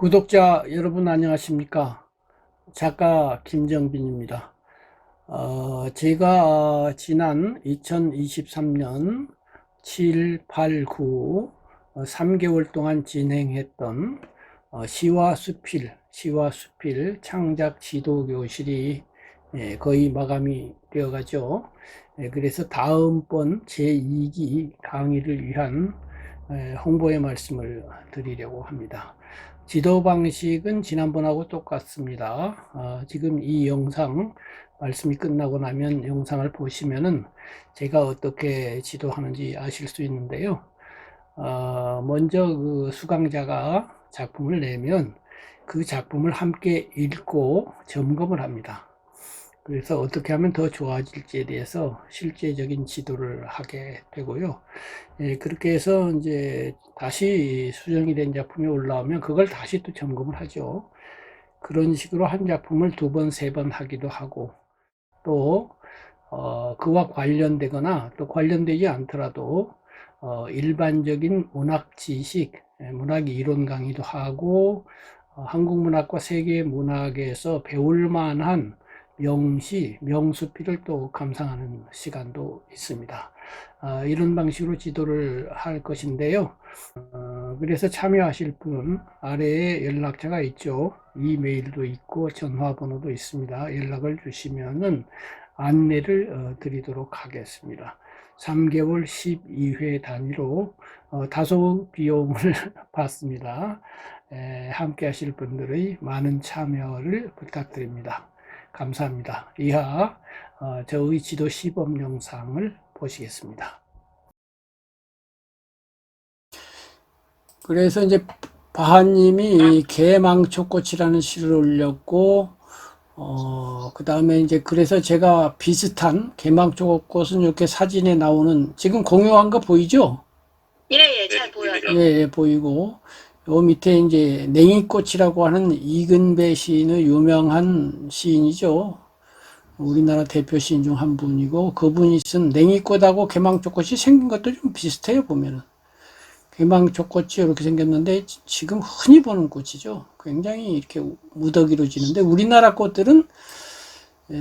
구독자 여러분 안녕하십니까? 작가 김정빈입니다. 제가 지난 2023년 7, 8, 9 3개월 동안 진행했던 시와 수필 창작 지도 교실이 거의 마감이 되어 가죠. 그래서 다음번 제2기 강의를 위한 홍보의 말씀을 드리려고 합니다. 지도 방식은 지난번하고 똑같습니다. 지금 이 영상 말씀이 끝나고 나면 영상을 보시면은 제가 어떻게 지도하는지 아실 수 있는데요. 먼저 그 수강자가 작품을 내면 그 작품을 함께 읽고 점검을 합니다. 그래서 어떻게 하면 더 좋아질지에 대해서 실제적인 지도를 하게 되고요. 그렇게 해서 이제 다시 수정이 된 작품이 올라오면 그걸 다시 또 점검을 하죠. 그런 식으로 한 작품을 두 번, 세 번 하기도 하고, 또, 그와 관련되거나 또 관련되지 않더라도, 일반적인 문학 지식, 문학 이론 강의도 하고, 한국 문학과 세계 문학에서 배울 만한 명시, 명수필을 또 감상하는 시간도 있습니다. 이런 방식으로 지도를 할 것인데요. 그래서 참여하실 분 아래에 연락처가 있죠. 이메일도 있고 전화번호도 있습니다. 연락을 주시면은 안내를 드리도록 하겠습니다. 3개월 12회 단위로 다소 비용을 받습니다. 함께 하실 분들의 많은 참여를 부탁드립니다. 감사합니다. 이하 저의 지도 시범 영상을 보시겠습니다. 그래서 이제 바하님이 개망초꽃이라는 시를 올렸고, 그 다음에 이제 그래서 제가 비슷한 개망초꽃은 이렇게 사진에 나오는, 지금 공유한 거 보이죠? 예, 잘 보여요. 예, 보이고, 요 밑에 이제 냉이꽃이라고 하는 이근배 시인의 유명한 시인이죠. 우리나라 대표 시인 중 한 분이고, 그분이 쓴 냉이꽃하고 개망초꽃이 생긴 것도 좀 비슷해요, 보면은. 개망초꽃이 이렇게 생겼는데 지금 흔히 보는 꽃이죠. 굉장히 이렇게 무더기로 지는데 우리나라 꽃들은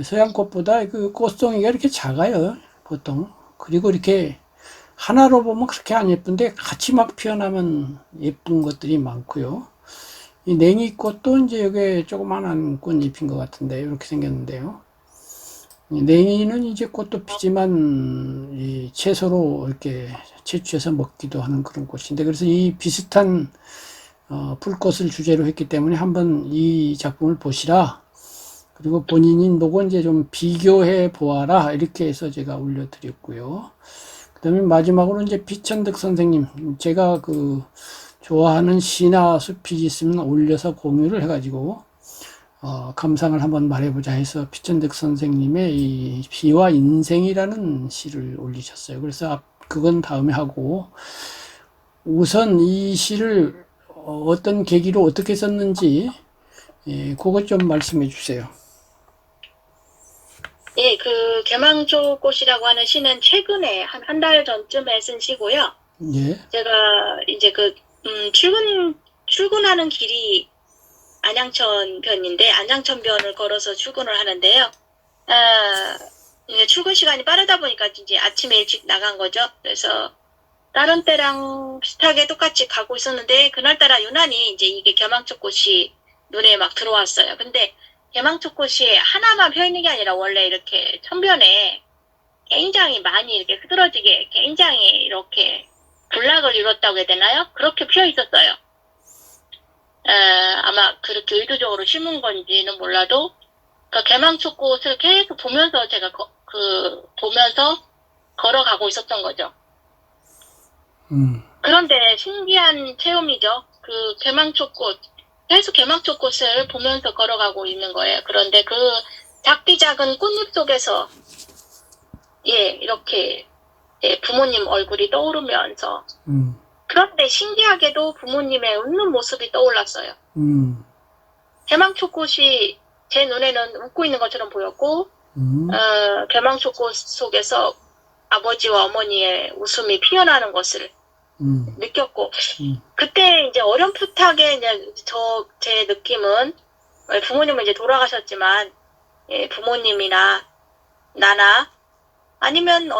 서양 꽃보다 그 꽃송이가 이렇게 작아요, 보통. 그리고 이렇게 하나로 보면 그렇게 안 예쁜데 같이 막 피어나면 예쁜 것들이 많고요. 이 냉이꽃도 이제 여기 조그만한 꽃잎인 것 같은데 이렇게 생겼는데요. 냉이는 이제 꽃도 피지만 이 채소로 이렇게 채취해서 먹기도 하는 그런 꽃인데, 그래서 이 비슷한 풀꽃을 주제로 했기 때문에 한번 이 작품을 보시라. 그리고 본인이 보고 이제 좀 비교해 보아라. 이렇게 해서 제가 올려드렸고요. 그 다음에 마지막으로 이제 피천득 선생님, 제가 그 좋아하는 시나 수필이 있으면 올려서 공유를 해가지고 감상을 한번 말해보자 해서 피천득 선생님의 이 비와 인생이라는 시를 올리셨어요. 그래서 그건 다음에 하고, 우선 이 시를 어떤 계기로 어떻게 썼는지 그것 좀 말씀해 주세요. 예, 그 개망초꽃이라고 하는 시는 최근에 한 달 전쯤에 쓴 시고요. 예. 제가 이제 출근하는 길이 안양천변인데 안양천변을 걸어서 출근을 하는데요. 이제 출근 시간이 빠르다 보니까 이제 아침에 일찍 나간 거죠. 그래서 다른 때랑 비슷하게 똑같이 가고 있었는데 그날따라 유난히 이제 이게 개망초꽃이 눈에 막 들어왔어요. 근데 개망초꽃이 하나만 펴 있는 게 아니라 원래 이렇게 천변에 굉장히 많이 이렇게 흐드러지게 굉장히 이렇게 군락을 이뤘다고 해야 되나요? 그렇게 피어 있었어요. 아마 그렇게 의도적으로 심은 건지는 몰라도 그 개망초꽃을 계속 보면서 제가 보면서 걸어가고 있었던 거죠. 그런데 신기한 체험이죠. 그 계속 개망초꽃을 보면서 걸어가고 있는 거예요. 그런데 그 작디 작은 꽃잎 속에서 이렇게 부모님 얼굴이 떠오르면서 그런데 신기하게도 부모님의 웃는 모습이 떠올랐어요. 개망초꽃이 제 눈에는 웃고 있는 것처럼 보였고 개망초꽃 속에서 아버지와 어머니의 웃음이 피어나는 것을 느꼈고, 음, 그때 이제 어렴풋하게 이제 제 느낌은, 부모님은 이제 돌아가셨지만, 예, 부모님이나 나나 아니면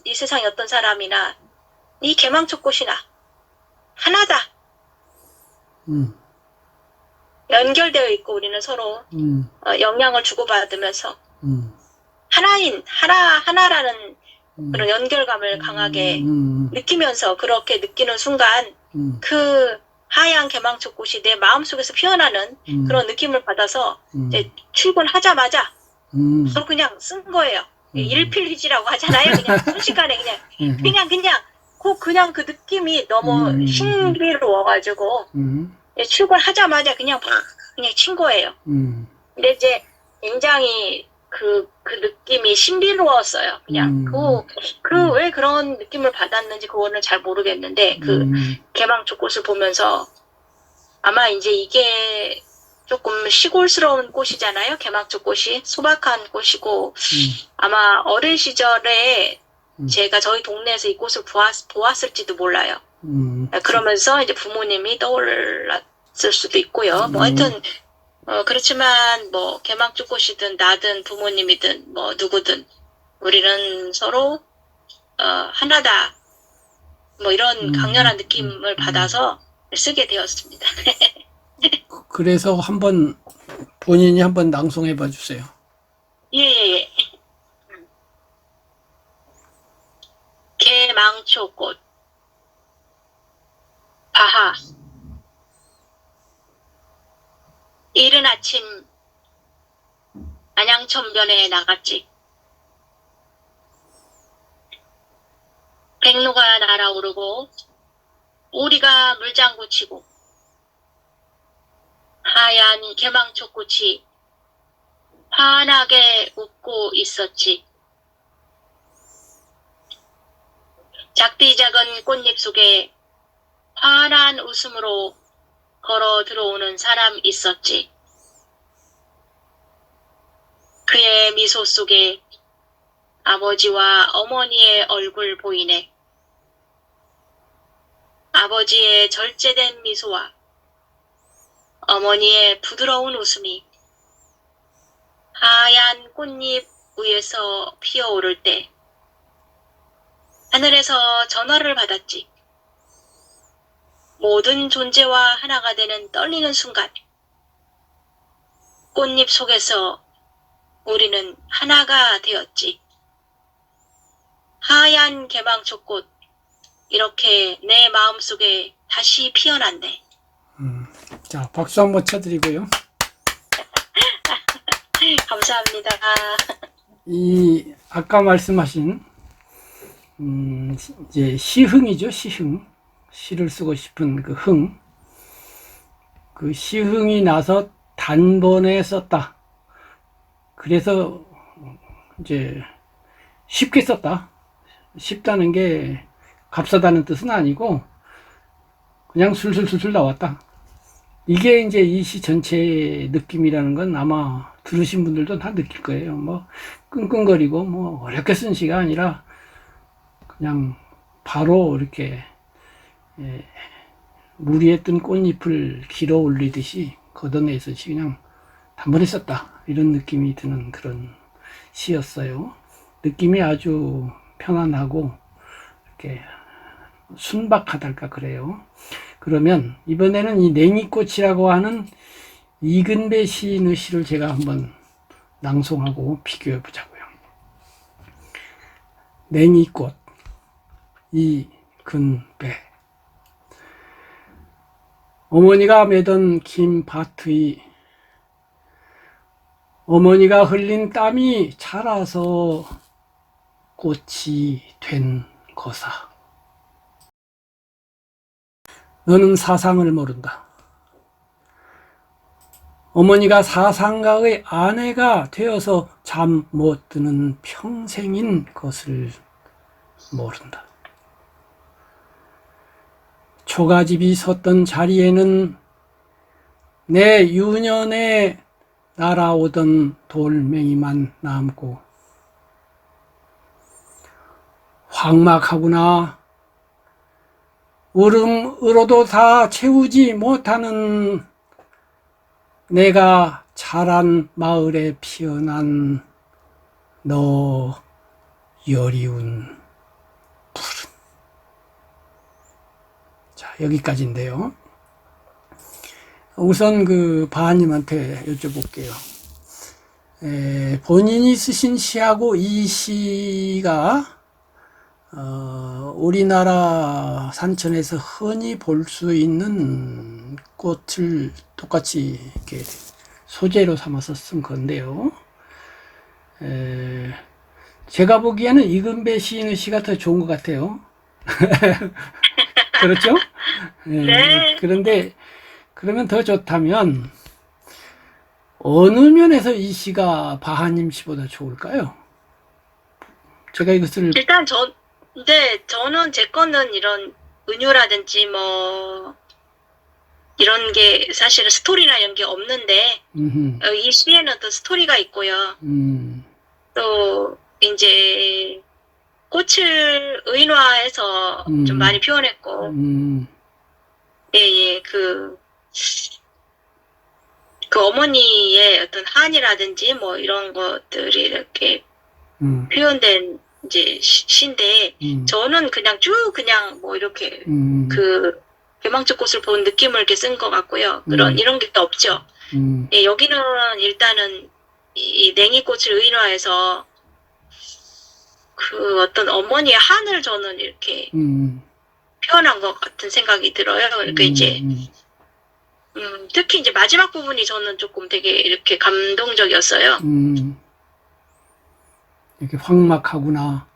이 세상에 어떤 사람이나 이 개망초꽃이나 하나다. 음, 연결되어 있고 우리는 서로 영향을 주고받으면서 하나라는 그런 연결감을 강하게 느끼면서 그렇게 느끼는 순간 그 하얀 개망초꽃이 내 마음속에서 피어나는 그런 느낌을 받아서 이제 출근하자마자 바로 그냥 쓴 거예요. 일필휘지라고 하잖아요. 그냥 순식간에 그냥 그 느낌이 너무 신비로워가지고 출근하자마자 그냥 막 그냥 친 거예요. 근데 이제 굉장히 그 느낌이 신비로웠어요. 그냥 왜 그런 느낌을 받았는지 그거는 잘 모르겠는데 개망초꽃을 보면서 아마 이제 이게 조금 시골스러운 꽃이잖아요. 개망초꽃이 소박한 꽃이고 아마 어린 시절에 제가 저희 동네에서 이 꽃을 보았을지도 몰라요. 그러면서 이제 부모님이 떠올랐을 수도 있고요. 뭐 하여튼 그렇지만 뭐 개망초꽃이든 나든 부모님이든 뭐 누구든 우리는 서로 하나다. 뭐 이런 강렬한 느낌을 받아서 쓰게 되었습니다. 그래서 본인이 한번 낭송해 봐 주세요. 예. 개망초꽃 바하 이른 아침 안양천변에 나갔지. 백로가 날아오르고 오리가 물장구 치고 하얀 개망초꽃이 환하게 웃고 있었지. 작디 작은 꽃잎 속에 환한 웃음으로 걸어 들어오는 사람 있었지. 그의 미소 속에 아버지와 어머니의 얼굴 보이네. 아버지의 절제된 미소와 어머니의 부드러운 웃음이 하얀 꽃잎 위에서 피어오를 때 하늘에서 전화를 받았지. 모든 존재와 하나가 되는 떨리는 순간 꽃잎 속에서 우리는 하나가 되었지. 하얀 개망초꽃 이렇게 내 마음속에 다시 피어났네. 자, 박수 한번 쳐드리고요. 감사합니다. 아까 말씀하신 이제 시흥이죠. 시를 쓰고 싶은 그 흥. 그 시흥이 나서 단번에 썼다. 그래서 이제 쉽게 썼다. 쉽다는 게 값싸다는 뜻은 아니고 그냥 술술술술 나왔다. 이게 이제 이 시 전체의 느낌이라는 건 아마 들으신 분들도 다 느낄 거예요. 뭐 끙끙거리고 뭐 어렵게 쓴 시가 아니라 그냥 바로 이렇게 물 위에 뜬 꽃잎을 길어 올리듯이 걷어내서 그냥 단번에 썼다. 이런 느낌이 드는 그런 시였어요. 느낌이 아주 편안하고 이렇게 순박하달까 그래요. 그러면 이번에는 이 냉이꽃이라고 하는 이근배 시인의 시를 제가 한번 낭송하고 비교해 보자고요. 냉이꽃 이근배. 어머니가 매던 긴 밭의 어머니가 흘린 땀이 자라서 꽃이 된 거사. 너는 사상을 모른다. 어머니가 사상가의 아내가 되어서 잠 못 드는 평생인 것을 모른다. 초가집이 섰던 자리에는 내 유년에 날아오던 돌멩이만 남고 황막하구나. 울음으로도 다 채우지 못하는 내가 자란 마을에 피어난 너 여리운 푸른. 자, 여기까지인데요. 우선 그 바하님한테 여쭤볼게요. 본인이 쓰신 시하고 이 시가 우리나라 산천에서 흔히 볼 수 있는 꽃을 똑같이 이렇게 소재로 삼아서 쓴 건데요. 제가 보기에는 이근배 시인의 시가 더 좋은 것 같아요. 그렇죠? 네. 그런데 그러면 더 좋다면 어느 면에서 이 시가 바하님 시보다 좋을까요? 제가 이것을 일단 저는 제 거는 이런 은유라든지 뭐 이런 게 사실은 스토리나 이런 게 없는데 이 시에는 또 스토리가 있고요. 또 이제 꽃을 의인화해서 좀 많이 표현했고, 예, 그 어머니의 어떤 한이라든지 뭐 이런 것들이 이렇게 표현된 이제 시인데, 저는 그냥 쭉 그냥 뭐 이렇게 그 개망적 꽃을 본 느낌을 이렇게 쓴 것 같고요. 이런 게 없죠. 예, 여기는 일단은 이 냉이꽃을 의인화해서 그 어떤 어머니의 한을 저는 이렇게 표현한 것 같은 생각이 들어요. 그러니까 이제 특히 이제 마지막 부분이 저는 조금 되게 이렇게 감동적이었어요. 이렇게 황막하구나.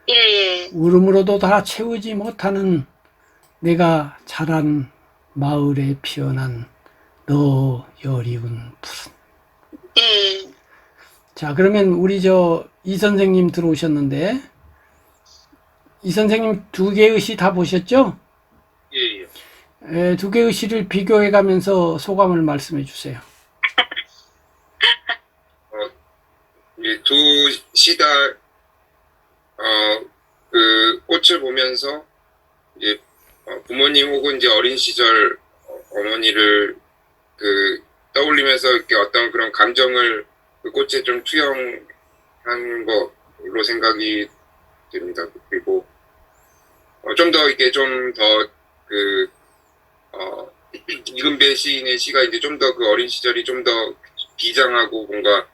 예, 예. 울음으로도 다 채우지 못하는 내가 자란 마을에 피어난 너 여리운 푸른. 예. 자, 그러면 우리 이 선생님 들어오셨는데, 이 선생님 두 개의 시 다 보셨죠? 예, 예. 두 개의 시를 비교해 가면서 소감을 말씀해 주세요. 예, 두 시다, 그 꽃을 보면서, 이제, 부모님 혹은 이제 어린 시절 어머니를 떠올리면서 이렇게 어떤 그런 감정을 그 꽃에 좀 투영한 걸로 생각이 됩니다. 그리고, 좀 더 이게 좀 더 이근배 시인의 시가 이제 좀 더 그 어린 시절이 좀 더 비장하고 뭔가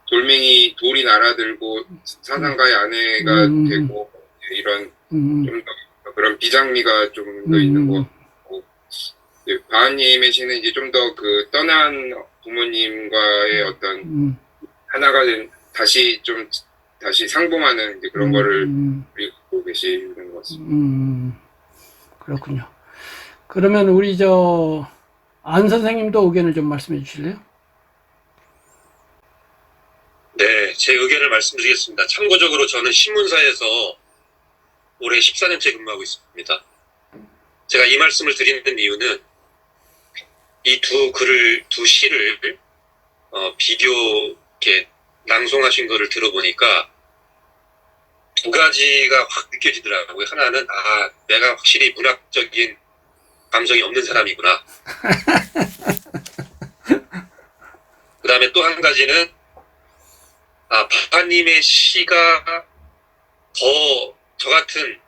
돌이 날아들고 사상가의 아내가 되고 이런 좀 더 그런 비장미가 좀 더 있는 것 같고, 바하님의 시는 이제 좀 더 그 떠난 부모님과의 어떤 하나가 된 다시 상봉하는 이제 그런 거를 그리고 계시는 것 같습니다. 그렇군요. 그러면 우리 안 선생님도 의견을 좀 말씀해 주실래요? 네, 제 의견을 말씀드리겠습니다. 참고적으로 저는 신문사에서 올해 14년째 근무하고 있습니다. 제가 이 말씀을 드리는 이유는 이 두 시를 비교 이렇게 낭송하신 거를 들어보니까 두 가지가 확 느껴지더라고요. 하나는 내가 확실히 문학적인 감성이 없는 사람이구나. 그 다음에 또 한 가지는 바하님의 시가 더 저 같은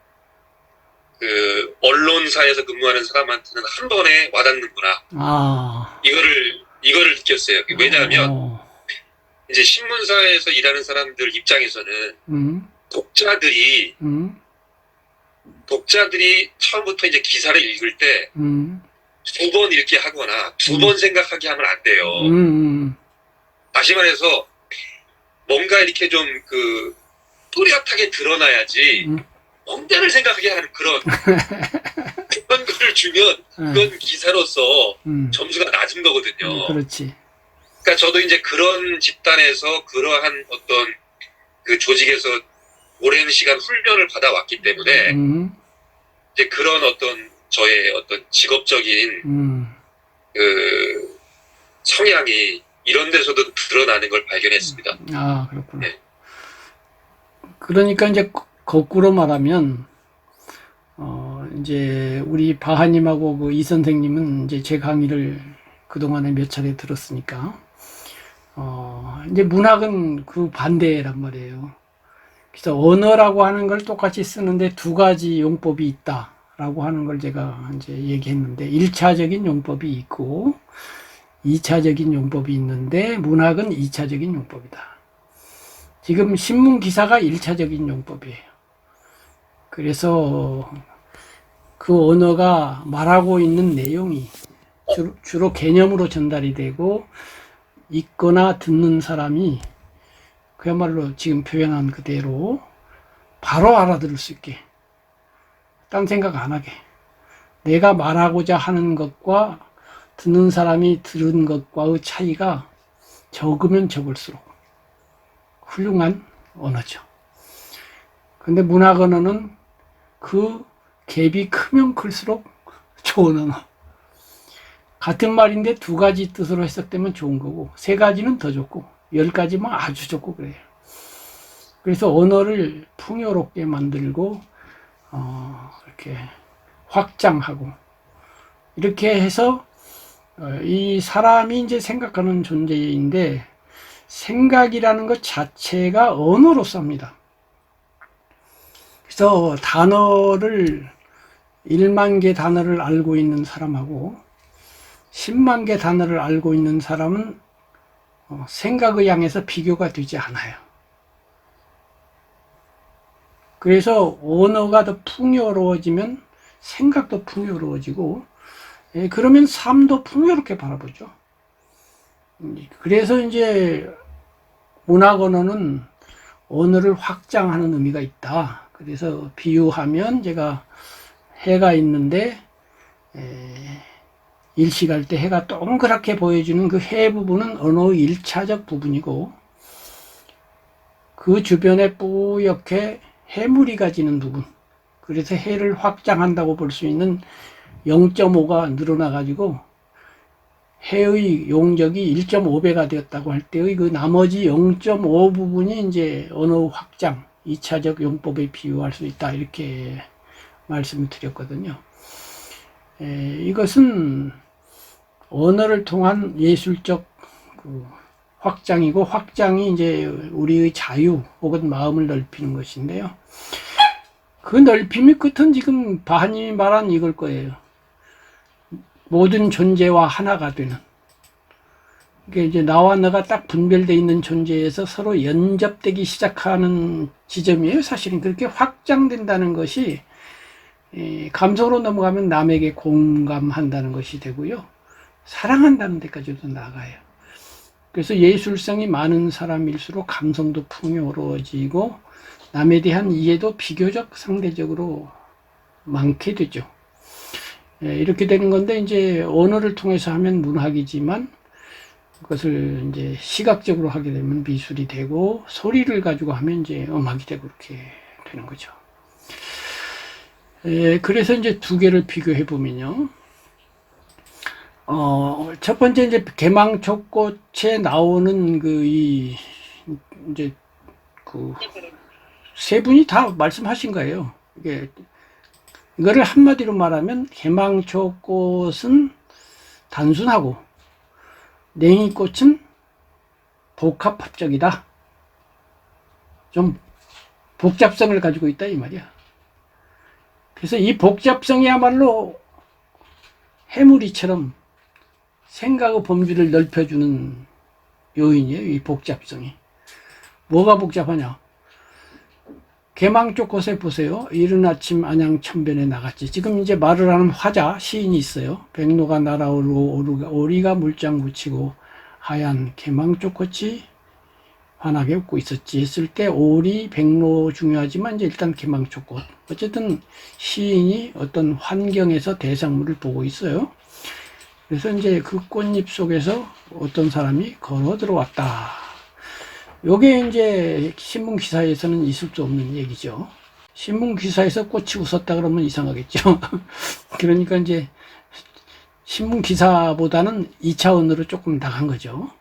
그 언론사에서 근무하는 사람한테는 한 번에 와닿는구나. 이거를 느꼈어요. 왜냐하면 이제 신문사에서 일하는 사람들 입장에서는 독자들이 처음부터 이제 기사를 읽을 때 두 번 이렇게 하거나 두 번 생각하게 하면 안 돼요. 다시 말해서 뭔가 이렇게 좀 또렷하게 드러나야지 멍대를 생각하게 하는 그런 거를 주면 그건 기사로서 점수가 낮은 거거든요. 그렇지. 그러니까 저도 이제 그런 집단에서 그러한 어떤 그 조직에서 오랜 시간 훈련을 받아왔기 때문에 이제 그런 어떤 저의 어떤 직업적인 그 성향이 이런 데서도 드러나는 걸 발견했습니다. 그렇구나. 네. 그러니까 이제 거꾸로 말하면 이제 우리 바하님하고 그 이 선생님은 이제 제 강의를 그동안에 몇 차례 들었으니까, 이제 문학은 그 반대란 말이에요. 그래서 언어라고 하는 걸 똑같이 쓰는데 두 가지 용법이 있다라고 하는 걸 제가 이제 얘기했는데, 1차적인 용법이 있고 2차적인 용법이 있는데, 문학은 2차적인 용법이다. 지금 신문 기사가 1차적인 용법이에요. 그래서 그 언어가 말하고 있는 내용이 주로 개념으로 전달이 되고, 읽거나 듣는 사람이 그야말로 지금 표현한 그대로 바로 알아들을 수 있게, 딴 생각 안 하게, 내가 말하고자 하는 것과 듣는 사람이 들은 것과의 차이가 적으면 적을수록 훌륭한 언어죠. 근데 문학 언어는 그 갭이 크면 클수록 좋은 언어. 같은 말인데 두 가지 뜻으로 해석되면 좋은 거고, 세 가지는 더 좋고, 10가지면 아주 좋고 그래요. 그래서 언어를 풍요롭게 만들고, 이렇게 확장하고, 이렇게 해서, 이 사람이 이제 생각하는 존재인데, 생각이라는 것 자체가 언어로 쌉니다. 그래서 단어를, 1만 개 단어를 알고 있는 사람하고 10만 개 단어를 알고 있는 사람은 생각의 양에서 비교가 되지 않아요. 그래서 언어가 더 풍요로워지면 생각도 풍요로워지고, 그러면 삶도 풍요롭게 바라보죠. 그래서 이제 문학 언어는 언어를 확장하는 의미가 있다. 그래서 비유하면, 제가 해가 있는데 일식할 때 해가 동그랗게 보여주는 그 해 부분은 언어의 1차적 부분이고, 그 주변에 뿌옇게 해무리가 지는 부분, 그래서 해를 확장한다고 볼 수 있는 0.5가 늘어나 가지고 해의 용적이 1.5배가 되었다고 할 때의 그 나머지 0.5 부분이 이제 언어 확장, 2차적 용법에 비유할 수 있다, 이렇게 말씀을 드렸거든요. 이것은 언어를 통한 예술적 확장이고, 확장이 이제 우리의 자유 혹은 마음을 넓히는 것인데요. 그 넓힘의 끝은 지금 바하님이 말한 이걸 거예요. 모든 존재와 하나가 되는. 이게 이제 나와 너가 딱 분별되어 있는 존재에서 서로 연접되기 시작하는 지점이에요. 사실은 그렇게 확장된다는 것이, 감성으로 넘어가면 남에게 공감한다는 것이 되고요. 사랑한다는 데까지도 나가요. 그래서 예술성이 많은 사람일수록 감성도 풍요로워지고, 남에 대한 이해도 비교적 상대적으로 많게 되죠. 이렇게 되는 건데, 이제 언어를 통해서 하면 문학이지만, 그것을 이제 시각적으로 하게 되면 미술이 되고, 소리를 가지고 하면 이제 음악이 되고, 그렇게 되는 거죠. 그래서 이제 두 개를 비교해 보면요. 첫 번째 이제 개망초꽃에 나오는 이제 세 분이 다 말씀하신 거예요. 이거를 한마디로 말하면, 개망초꽃은 단순하고 냉이꽃은 복합적이다. 좀 복잡성을 가지고 있다, 이 말이야. 그래서 이 복잡성이야말로 해무리처럼 생각의 범주를 넓혀주는 요인이에요, 이 복잡성이. 뭐가 복잡하냐? 개망초꽃에 보세요. 이른 아침 안양천변에 나갔지. 지금 이제 말을 하는 화자, 시인이 있어요. 백로가 날아오르고 오리가 물장 붙이고 하얀 개망초꽃이 환하게 웃고 있었지 했을 때, 오리, 백로 중요하지만 이제 일단 개망초꽃. 어쨌든 시인이 어떤 환경에서 대상물을 보고 있어요. 그래서 이제 그 꽃잎 속에서 어떤 사람이 걸어 들어왔다. 요게 이제 신문 기사에서는 있을 수 없는 얘기죠. 신문 기사에서 꽃이 웃었다 그러면 이상하겠죠. 그러니까 이제 신문 기사보다는 2차원으로 조금 나간 거죠.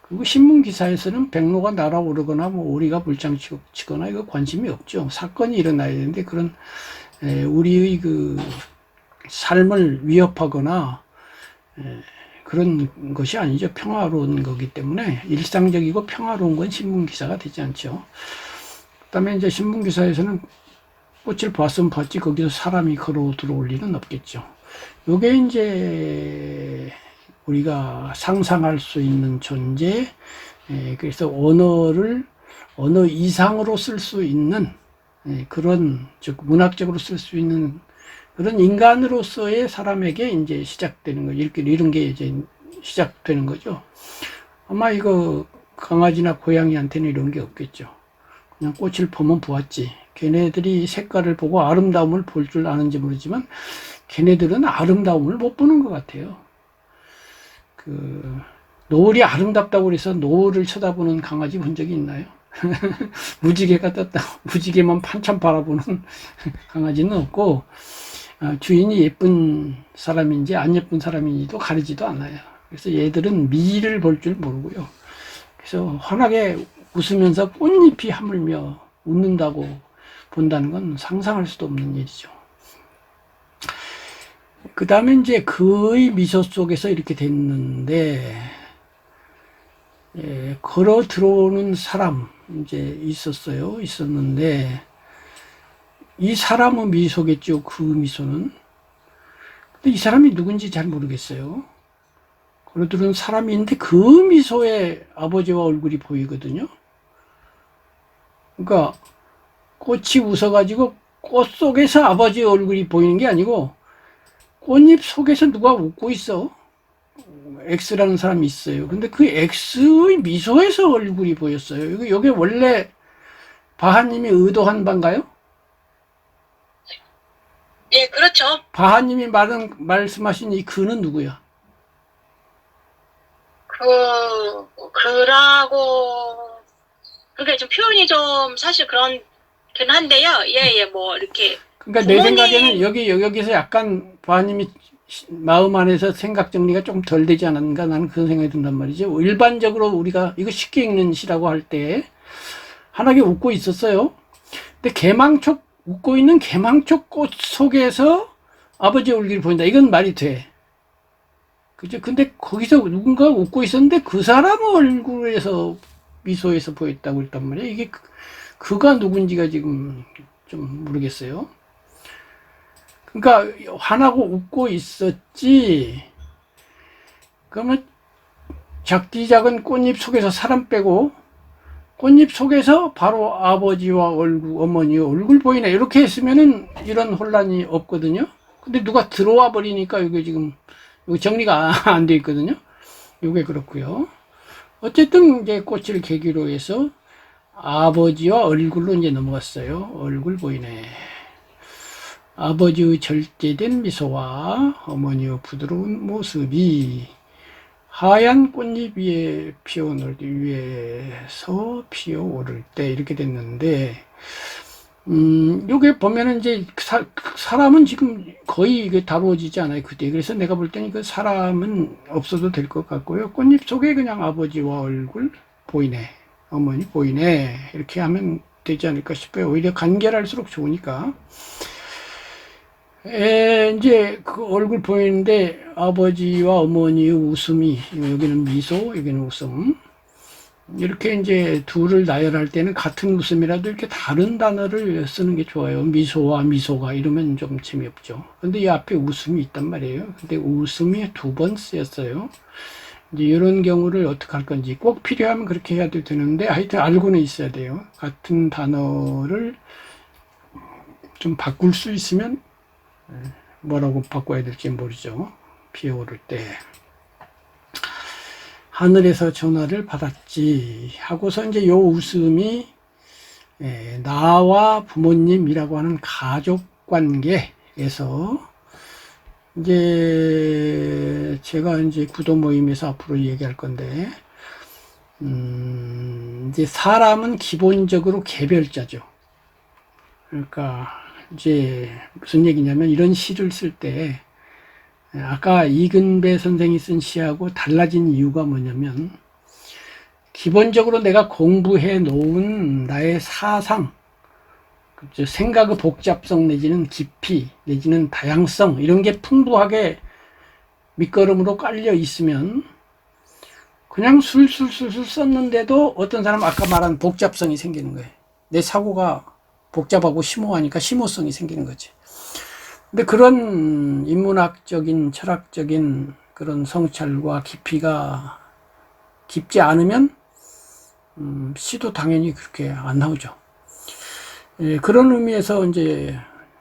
그리고 신문 기사에서는 백로가 날아오르거나 뭐 오리가 불장 치거나 이거 관심이 없죠. 사건이 일어나야 되는데 그런 우리의 그 삶을 위협하거나 그런 것이 아니죠. 평화로운 거기 때문에 일상적이고 평화로운 건 신문 기사가 되지 않죠. 그다음에 이제 신문 기사에서는 꽃을 봤으면 봤지 거기서 사람이 걸어 들어올 일은 없겠죠. 요게 이제 우리가 상상할 수 있는 존재, 그래서 언어 이상으로 쓸 수 있는 그런, 즉 문학적으로 쓸 수 있는 그런 인간으로서의 사람에게 이제 시작되는 거죠. 이런 게 이제 시작되는 거죠. 아마 이거 강아지나 고양이한테는 이런 게 없겠죠. 그냥 꽃을 보면 보았지. 걔네들이 색깔을 보고 아름다움을 볼 줄 아는지 모르지만 걔네들은 아름다움을 못 보는 것 같아요. 노을이 아름답다고 그래서 노을을 쳐다보는 강아지 본 적이 있나요? 무지개가 떴다고 무지개만 판참 바라보는 강아지는 없고, 주인이 예쁜 사람인지 안 예쁜 사람인지도 가리지도 않아요. 그래서 얘들은 미를 볼 줄 모르고요. 그래서 환하게 웃으면서 꽃잎이 하물며 웃는다고 본다는 건 상상할 수도 없는 일이죠. 그 다음에 이제 그의 미소 속에서 이렇게 됐는데, 걸어 들어오는 사람, 이제 있었는데, 이 사람의 미소겠죠, 그 미소는. 근데 이 사람이 누군지 잘 모르겠어요. 걸어 들어오는 사람이 있는데 그 미소에 아버지와 얼굴이 보이거든요. 그러니까 꽃이 웃어가지고 꽃 속에서 아버지 얼굴이 보이는 게 아니고 꽃잎 속에서 누가 웃고 있어. X라는 사람이 있어요. 근데 그 X의 미소에서 얼굴이 보였어요. 이게 원래 바하님이 의도한 바인가요? 예, 그렇죠. 바하님이 말씀하신 이 그는 누구야? 그게 좀 표현이 좀 사실 그렇긴 한데요. 예, 뭐, 이렇게. 그러니까 내 생각에는 여기서 약간 바하님이 마음 안에서 생각 정리가 좀 덜 되지 않았는가 나는 그런 생각이 든단 말이죠. 일반적으로 우리가 이거 쉽게 읽는 시라고 할 때 환하게 웃고 있었어요. 근데 웃고 있는 개망초 꽃 속에서 아버지의 얼굴이 보인다. 이건 말이 돼. 그죠? 근데 거기서 누군가 웃고 있었는데 그 사람 얼굴에서 미소에서 보였다고 했단 말이에요. 이게 그가 누군지가 지금 좀 모르겠어요. 그러니까 화나고 웃고 있었지. 그러면 작디 작은 꽃잎 속에서 사람 빼고 꽃잎 속에서 바로 아버지와 어머니의 얼굴 보이네. 이렇게 했으면은 이런 혼란이 없거든요. 근데 누가 들어와 버리니까 이게 지금 정리가 안 돼 있거든요. 이게 그렇고요. 어쨌든 이제 꽃을 계기로 해서 아버지와 얼굴로 이제 넘어갔어요. 얼굴 보이네. 아버지의 절제된 미소와 어머니의 부드러운 모습이 하얀 꽃잎 위에 위에서 피어오를 때 이렇게 됐는데, 요게 보면은 이제 사람은 지금 거의 이게 다루어지지 않아요, 그때. 그래서 내가 볼 때는 그 사람은 없어도 될 것 같고요. 꽃잎 속에 그냥 아버지와 얼굴 보이네. 어머니 보이네. 이렇게 하면 되지 않을까 싶어요. 오히려 간결할수록 좋으니까. 이제 그 얼굴 보이는데 아버지와 어머니의 웃음이, 여기는 미소, 여기는 웃음. 이렇게 이제 둘을 나열할 때는 같은 웃음이라도 이렇게 다른 단어를 쓰는 게 좋아요. 미소와 미소가 이러면 좀 재미없죠. 근데 이 앞에 웃음이 있단 말이에요. 근데 웃음이 2번 쓰였어요. 이제 이런 경우를 어떻게 할 건지 꼭 필요하면 그렇게 해야 되는데 하여튼 알고는 있어야 돼요. 같은 단어를 좀 바꿀 수 있으면 뭐라고 바꿔야 될지 모르죠. 피어오를 때. 하늘에서 전화를 받았지 하고서 이제 요 웃음이 나와 부모님이라고 하는 가족 관계에서 이제 제가 이제 구도 모임에서 앞으로 얘기할 건데, 이제 사람은 기본적으로 개별자죠. 그러니까 이제 무슨 얘기냐면 이런 시를 쓸 때 아까 이근배 선생이 쓴 시하고 달라진 이유가 뭐냐면 기본적으로 내가 공부해 놓은 나의 사상, 생각의 복잡성 내지는 깊이 내지는 다양성 이런 게 풍부하게 밑거름으로 깔려 있으면 그냥 술술술술 썼는데도 어떤 사람 아까 말한 복잡성이 생기는 거예요. 내 사고가 복잡하고 심오하니까 심오성이 생기는 거지. 근데 그런 인문학적인 철학적인 그런 성찰과 깊이가 깊지 않으면 시도 당연히 그렇게 안 나오죠. 예, 그런 의미에서 이제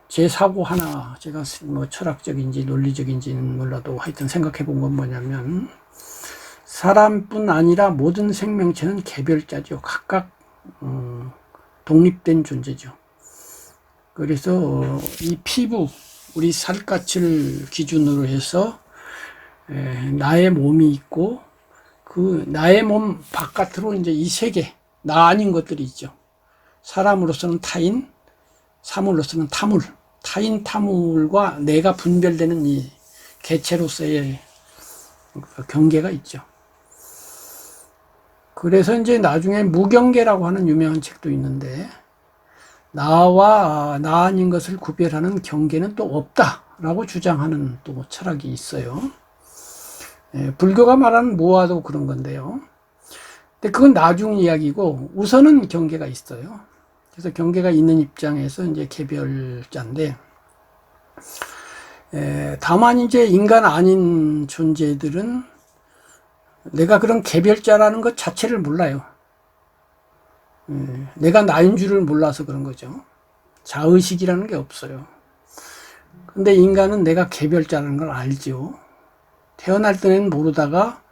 제 사고 하나 제가 뭐 철학적인지 논리적인지는 몰라도 하여튼 생각해 본 건 뭐냐면 사람뿐 아니라 모든 생명체는 개별자죠. 각각 독립된 존재죠. 그래서 이 피부, 우리 살갗을 기준으로 해서 나의 몸이 있고 그 나의 몸 바깥으로 이제 이 세계, 나 아닌 것들이 있죠. 사람으로서는 타인, 사물로서는 타물, 타인 타물과 내가 분별되는 이 개체로서의 경계가 있죠. 그래서 이제 나중에 무경계라고 하는 유명한 책도 있는데 나와 나 아닌 것을 구별하는 경계는 또 없다라고 주장하는 또 철학이 있어요. 불교가 말하는 무아도 그런 건데요. 근데 그건 나중 이야기고 우선은 경계가 있어요. 그래서 경계가 있는 입장에서 이제 개별자인데, 다만 이제 인간 아닌 존재들은 내가 그런 개별자라는 것 자체를 몰라요. 내가 나인 줄을 몰라서 그런 거죠. 자의식이라는 게 없어요. 근데 인간은 내가 개별자라는 걸 알죠. 태어날 때는 모르다가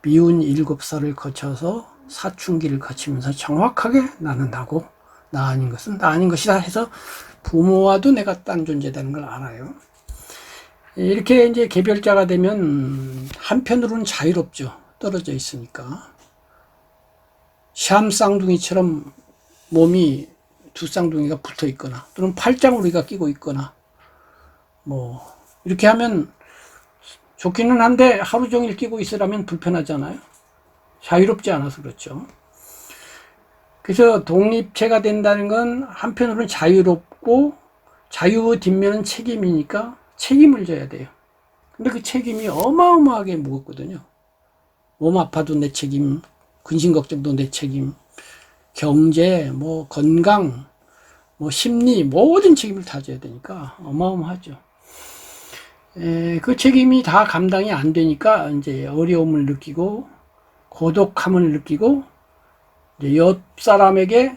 미운 7살을 거쳐서 사춘기를 거치면서 정확하게 나는 나고 나 아닌 것은 나 아닌 것이다 해서 부모와도 내가 딴 존재라는 걸 알아요. 이렇게 이제 개별자가 되면 한편으로는 자유롭죠. 떨어져 있으니까. 샴 쌍둥이처럼 몸이 두 쌍둥이가 붙어 있거나 또는 팔짱 우리가 끼고 있거나 뭐 이렇게 하면 좋기는 한데 하루 종일 끼고 있으라면 불편하잖아요. 자유롭지 않아서 그렇죠. 그래서 독립체가 된다는 건 한편으로는 자유롭고 자유의 뒷면은 책임이니까 책임을 져야 돼요. 근데 그 책임이 어마어마하게 무겁거든요. 몸 아파도 내 책임, 근심 걱정도 내 책임, 경제, 뭐 건강, 뭐 심리 모든 책임을 다 져야 되니까 어마어마하죠. 그 책임이 다 감당이 안 되니까 이제 어려움을 느끼고 고독함을 느끼고 이제 옆 사람에게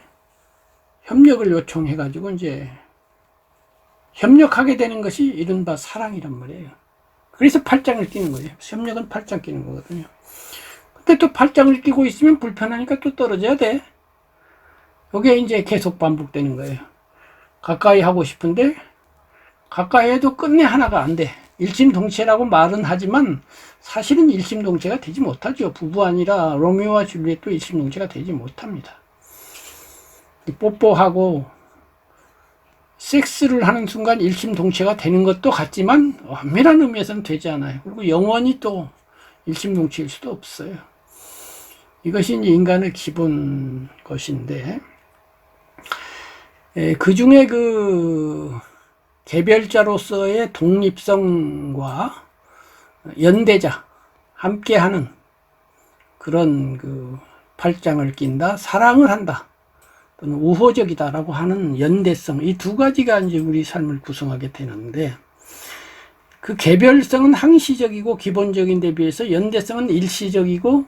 협력을 요청해 가지고 이제 협력하게 되는 것이 이른바 사랑이란 말이에요. 그래서 팔짱을 끼는 거예요. 협력은 팔짱 끼는 거거든요. 근데 또 팔짱을 끼고 있으면 불편하니까 또 떨어져야 돼. 이게 이제 계속 반복되는 거예요. 가까이 하고 싶은데 가까이 해도 끝내 하나가 안 돼. 일심동체라고 말은 하지만 사실은 일심동체가 되지 못하죠. 부부 아니라 로미오와 줄리엣도 일심동체가 되지 못합니다. 뽀뽀하고 섹스를 하는 순간 일심동체가 되는 것도 같지만 엄밀한 의미에서는 되지 않아요. 그리고 영원히 또 일심동체일 수도 없어요. 이것이 인간의 기본 것인데 그 중에 그 개별자로서의 독립성과 연대자, 함께하는 그런 그 팔짱을 낀다, 사랑을 한다, 또는 우호적이다라고 하는 연대성, 이 두 가지가 이제 우리 삶을 구성하게 되는데, 그 개별성은 항시적이고 기본적인 데 비해서 연대성은 일시적이고,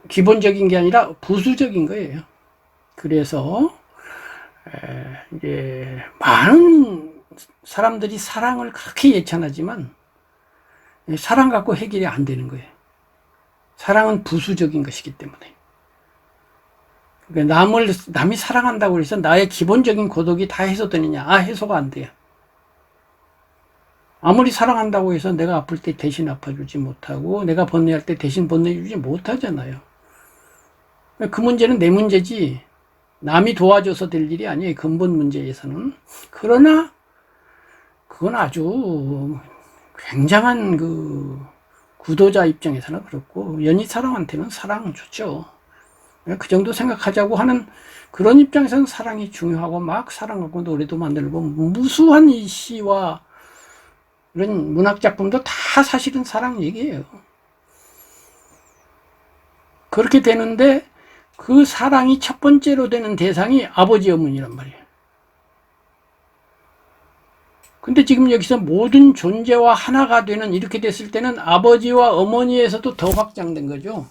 기본적인 게 아니라 부수적인 거예요. 그래서, 이제 많은 사람들이 사랑을 그렇게 예찬하지만 사랑 갖고 해결이 안 되는 거예요. 사랑은 부수적인 것이기 때문에. 그러니까 남이 사랑한다고 해서 나의 기본적인 고독이 다 해소되느냐? 해소가 안 돼요. 아무리 사랑한다고 해서 내가 아플 때 대신 아파주지 못하고 내가 번뇌할 때 대신 번뇌해주지 못하잖아요. 그 문제는 내 문제지 남이 도와줘서 될 일이 아니에요. 근본 문제에서는. 그러나 그건 아주 굉장한 그 구도자 입장에서는 그렇고, 연희 사람한테는 사랑 좋죠. 그 정도 생각하자고 하는 그런 입장에서는 사랑이 중요하고, 막 사랑하고 노래도 만들고, 무수한 이 시와 이런 문학작품도 다 사실은 사랑 얘기예요. 그렇게 되는데, 그 사랑이 첫 번째로 되는 대상이 아버지, 어머니란 말이에요. 근데 지금 여기서 모든 존재와 하나가 되는, 이렇게 됐을 때는 아버지와 어머니에서도 더 확장된 거죠.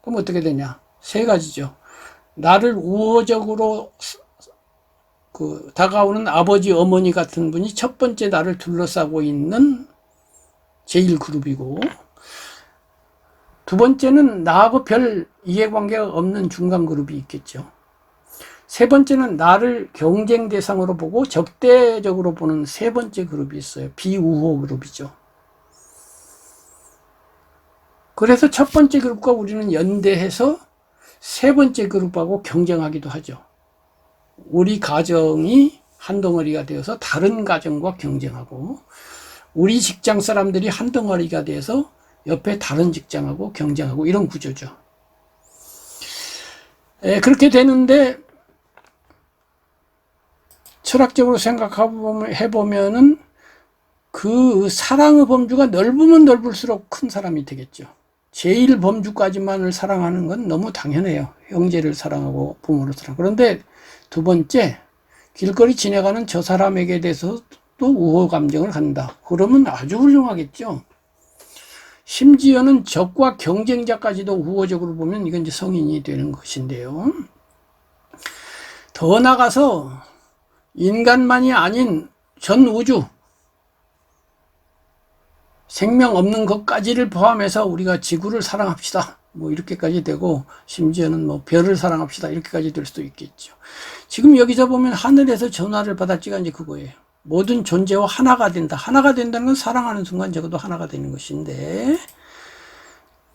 그럼 어떻게 되냐? 세 가지죠. 나를 우호적으로 다가오는 아버지, 어머니 같은 분이 첫 번째 나를 둘러싸고 있는 제1그룹이고, 두 번째는 나하고 별 이해관계가 없는 중간그룹이 있겠죠. 세 번째는 나를 경쟁 대상으로 보고 적대적으로 보는 세 번째 그룹이 있어요. 비우호 그룹이죠. 그래서 첫 번째 그룹과 우리는 연대해서 세 번째 그룹하고 경쟁하기도 하죠. 우리 가정이 한 덩어리가 되어서 다른 가정과 경쟁하고, 우리 직장 사람들이 한 덩어리가 돼서 옆에 다른 직장하고 경쟁하고, 이런 구조죠. 그렇게 되는데, 철학적으로 생각해보면은 그 사랑의 범주가 넓으면 넓을수록 큰 사람이 되겠죠. 제일 범주까지만을 사랑하는 건 너무 당연해요. 형제를 사랑하고 부모를 사랑하고. 그런데 두 번째, 길거리 지나가는 저 사람에게 대해서 또 우호 감정을 갖는다. 그러면 아주 훌륭하겠죠. 심지어는 적과 경쟁자까지도 우호적으로 보면 이건 이제 성인이 되는 것인데요. 더 나가서 인간만이 아닌 전 우주, 생명 없는 것까지를 포함해서 우리가 지구를 사랑합시다, 뭐 이렇게까지 되고, 심지어는 뭐 별을 사랑합시다, 이렇게까지 될 수도 있겠죠. 지금 여기서 보면 하늘에서 전화를 받았지가 이제 그거예요. 모든 존재와 하나가 된다. 하나가 된다는 건 사랑하는 순간 적어도 하나가 되는 것인데,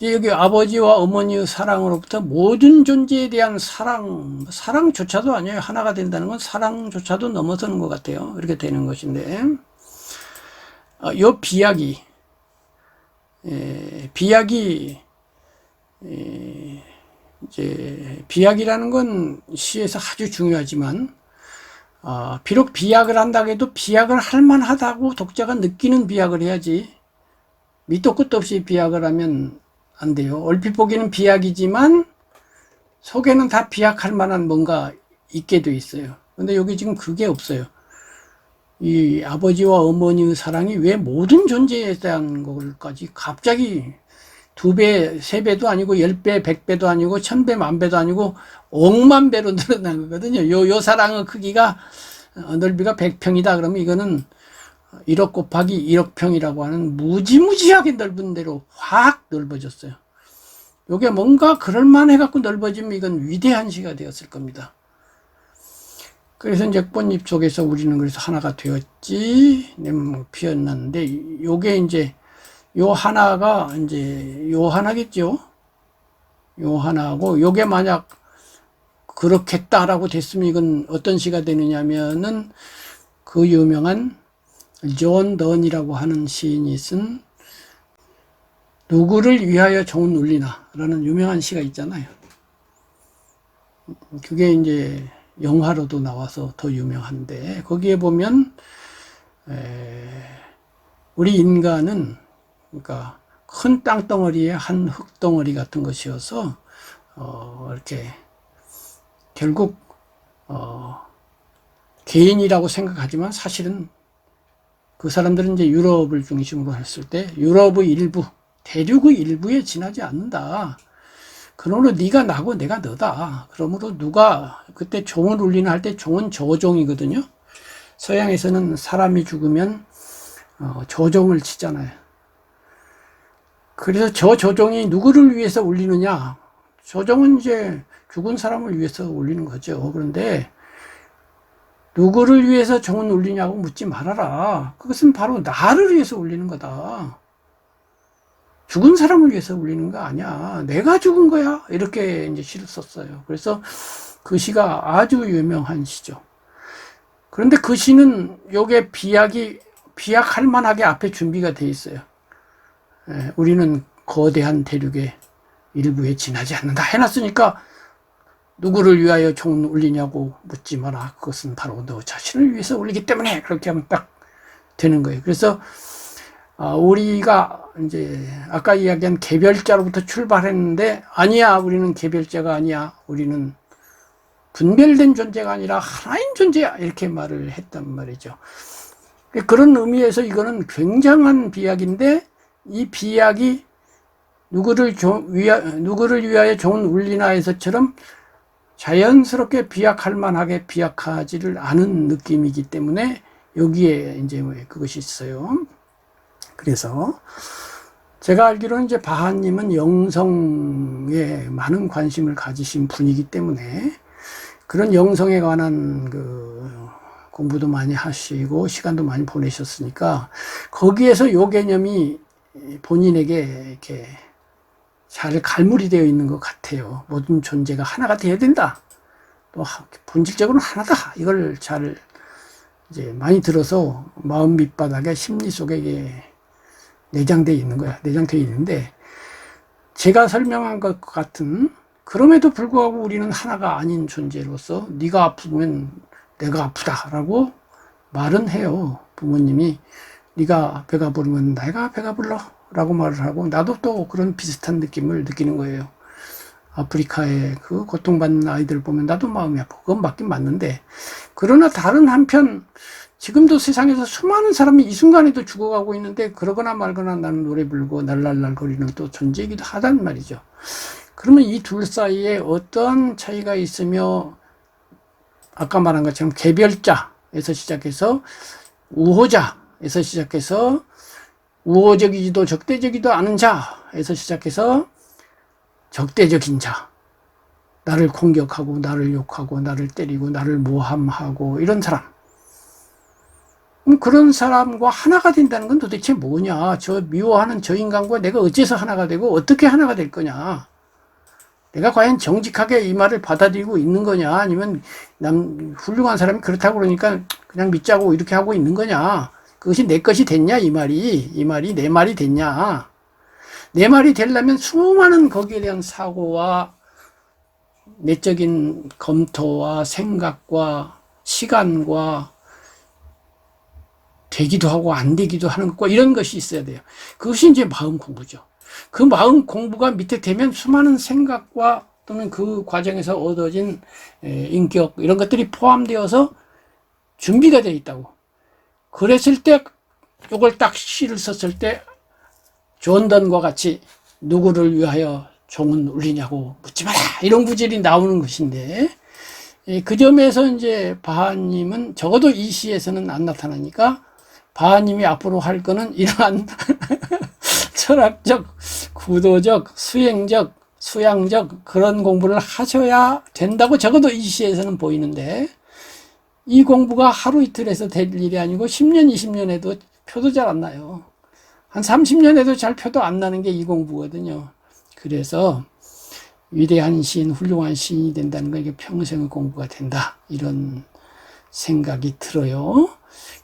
이제 여기 아버지와 어머니의 사랑으로부터 모든 존재에 대한 사랑조차도 아니에요. 하나가 된다는 건 사랑조차도 넘어서는 것 같아요. 이렇게 되는 것인데, 요 비약이 이제 비약이라는 건 시에서 아주 중요하지만, 비록 비약을 한다고 해도 비약을 할 만하다고 독자가 느끼는 비약을 해야지, 밑도 끝도 없이 비약을 하면 안 돼요. 얼핏 보기에는 비약이지만 속에는 다 비약할 만한 뭔가 있게 돼 있어요. 근데 여기 지금 그게 없어요. 이 아버지와 어머니의 사랑이 왜 모든 존재에 대한 것까지 갑자기 2배, 3배도 아니고 10배, 100배도 아니고 1000배, 10,000배도 아니고 5만 배로 늘어난 거거든요. 요 사랑의 크기가, 넓이가 100평이다. 그러면 이거는 1억 곱하기 1억 평이라고 하는 무지무지하게 넓은 대로 확 넓어졌어요. 요게 뭔가 그럴만해 갖고 넓어지면 이건 위대한 시가 되었을 겁니다. 그래서 이제 꽃잎 속에서 우리는 그래서 하나가 되었지, 내몸 피었는데, 요게 이제 요 하나가 이제 요 하나겠죠. 요 하나고, 요게 만약 그렇겠다라고 됐으면 이건 어떤 시가 되느냐면은 그 유명한 존 던이라고 하는 시인이 쓴 누구를 위하여 종은 울리나 라는 유명한 시가 있잖아요. 그게 이제 영화로도 나와서 더 유명한데, 거기에 보면 우리 인간은 그러니까 큰 땅덩어리에 한 흙덩어리 같은 것이어서 이렇게 결국 개인이라고 생각하지만 사실은 그 사람들은 이제 유럽을 중심으로 했을 때 유럽의 일부, 대륙의 일부에 지나지 않는다. 그러므로 네가 나고 내가 너다. 그러므로 누가 그때 종을 울리나 할 때 종은 조종이거든요. 서양에서는 사람이 죽으면 조종을 치잖아요. 그래서 저 조종이 누구를 위해서 울리느냐? 조종은 이제 죽은 사람을 위해서 울리는 거죠. 그런데 누구를 위해서 종은 울리냐고 묻지 말아라. 그것은 바로 나를 위해서 울리는 거다. 죽은 사람을 위해서 울리는 거 아니야. 내가 죽은 거야. 이렇게 이제 시를 썼어요. 그래서 그 시가 아주 유명한 시죠. 그런데 그 시는 요게 비약할 만하게 앞에 준비가 돼 있어요. 우리는 거대한 대륙의 일부에 지나지 않는다 해놨으니까 누구를 위하여 종은 울리냐고 묻지 마라. 그것은 바로 너 자신을 위해서 울리기 때문에 그렇게 하면 딱 되는 거예요. 그래서 우리가 이제 아까 이야기한 개별자로부터 출발했는데 아니야. 우리는 개별자가 아니야. 우리는 분별된 존재가 아니라 하나인 존재야. 이렇게 말을 했단 말이죠. 그런 의미에서 이거는 굉장한 비약인데 이 비약이 누구를 위하여 종은 울리나 해서처럼 자연스럽게 비약할 만하게 비약하지를 않은 느낌이기 때문에 여기에 이제 그것이 있어요. 그래서 제가 알기로는 이제 바하님은 영성에 많은 관심을 가지신 분이기 때문에 그런 영성에 관한 그 공부도 많이 하시고 시간도 많이 보내셨으니까 거기에서 요 개념이 본인에게 이렇게 잘 갈무리 되어 있는 것 같아요. 모든 존재가 하나가 되어야 된다. 또 본질적으로는 하나다. 이걸 잘 이제 많이 들어서 마음 밑바닥에 심리 속에 이게 내장되어 있는 거야. 내장되어 있는데 제가 설명한 것 같은 그럼에도 불구하고 우리는 하나가 아닌 존재로서 네가 아프면 내가 아프다라고 말은 해요. 부모님이 네가 배가 부르면 내가 배가 불러 라고 말을 하고 나도 또 그런 비슷한 느낌을 느끼는 거예요. 아프리카에 그 고통받는 아이들 보면 나도 마음이 아프고 그건 맞긴 맞는데 그러나 다른 한편 지금도 세상에서 수많은 사람이 이 순간에도 죽어가고 있는데 그러거나 말거나 나는 노래 부르고 날랄랄 거리는 또 존재이기도 하단 말이죠. 그러면 이 둘 사이에 어떤 차이가 있으며 아까 말한 것처럼 개별자에서 시작해서 우호자에서 시작해서 우호적이지도 적대적이지도 않은 자에서 시작해서 적대적인 자, 나를 공격하고 나를 욕하고 나를 때리고 나를 모함하고 이런 사람, 그런 사람과 하나가 된다는 건 도대체 뭐냐. 저 미워하는 저 인간과 내가 어째서 하나가 되고 어떻게 하나가 될 거냐. 내가 과연 정직하게 이 말을 받아들이고 있는 거냐, 아니면 훌륭한 사람이 그렇다고 그러니까 그냥 믿자고 이렇게 하고 있는 거냐. 그것이 내 것이 됐냐, 이 말이 내 말이 됐냐. 내 말이 되려면 수많은 거기에 대한 사고와 내적인 검토와 생각과 시간과 되기도 하고 안 되기도 하는 것과 이런 것이 있어야 돼요. 그것이 이제 마음 공부죠. 그 마음 공부가 밑에 되면 수많은 생각과 또는 그 과정에서 얻어진 인격 이런 것들이 포함되어서 준비가 되어 있다고. 그랬을 때 이걸 딱 시를 썼을 때 존 던과 같이 누구를 위하여 종은 울리냐고 묻지 마라 이런 구절이 나오는 것인데 그 점에서 이제 바하님은 적어도 이 시에서는 안 나타나니까 바하님이 앞으로 할 거는 이러한 철학적, 구도적, 수행적, 수양적 그런 공부를 하셔야 된다고 적어도 이 시에서는 보이는데 이 공부가 하루 이틀에서 될 일이 아니고 10년, 20년 해도 표도 잘 안 나요. 한 30년 해도 잘 표도 안 나는 게 이 공부거든요. 그래서 위대한 시인, 훌륭한 시인이 된다는 건 이게 평생의 공부가 된다. 이런 생각이 들어요.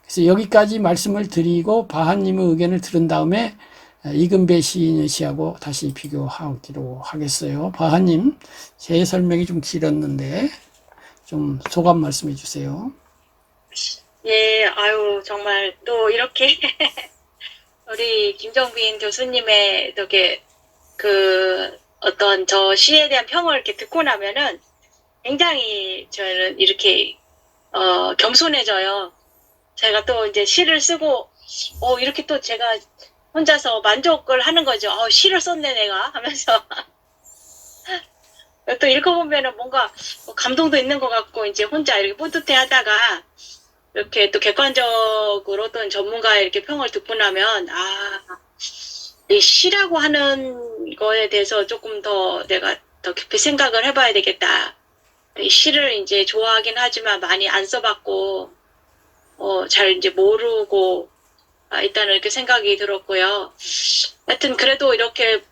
그래서 여기까지 말씀을 드리고 바하님의 의견을 들은 다음에 이근배 시인의 시하고 다시 비교하기로 하겠어요. 바하님, 제 설명이 좀 길었는데 좀 소감 말씀해 주세요. 예, 아유, 정말 또 이렇게 우리 김정빈 교수님의 이렇게 그 어떤 저 시에 대한 평을 이렇게 듣고 나면은 굉장히 저는 이렇게 겸손해져요. 제가 또 이제 시를 쓰고 이렇게 또 제가 혼자서 만족을 하는 거죠. 시를 썼네 내가 하면서 또 읽어보면은 뭔가 감동도 있는 것 같고 이제 혼자 이렇게 뿌듯해하다가 이렇게 또 객관적으로 또 전문가의 이렇게 평을 듣고 나면 이 시라고 하는 거에 대해서 조금 더 내가 더 깊이 생각을 해봐야 되겠다. 이 시를 이제 좋아하긴 하지만 많이 안 써봤고 잘 이제 모르고 있다는 이렇게 생각이 들었고요. 하여튼 그래도 이렇게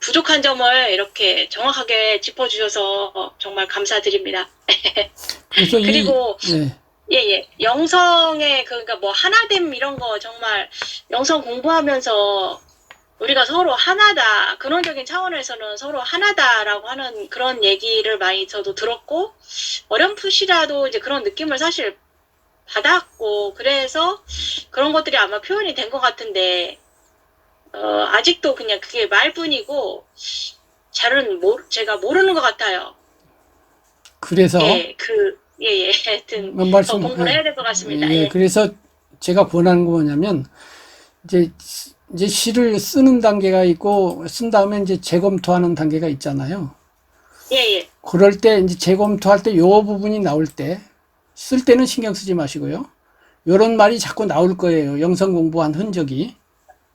부족한 점을 이렇게 짚어주셔서 정말 감사드립니다. 그래서 그리고 예. 영성의 그러니까 뭐 하나됨 이런 거 정말 영성 공부하면서 우리가 서로 하나다. 근원적인 차원에서는 서로 하나다라고 하는 그런 얘기를 많이 저도 들었고, 어렴풋이라도 이제 그런 느낌을 사실 받았고, 그래서 그런 것들이 아마 표현이 된 것 같은데, 아직도 그냥 그게 말뿐이고, 제가 모르는 것 같아요. 그래서 예, 하여튼, 더 말씀 공부를 해야 될 것 같습니다. 예, 예. 그래서 제가 권하는 거 뭐냐면 이제 시를 쓰는 단계가 있고 쓴 다음에 이제 재검토하는 단계가 있잖아요. 예. 그럴 때 이제 재검토할 때 요 부분이 나올 때 쓸 때는 신경 쓰지 마시고요. 요런 말이 자꾸 나올 거예요. 영성 공부한 흔적이.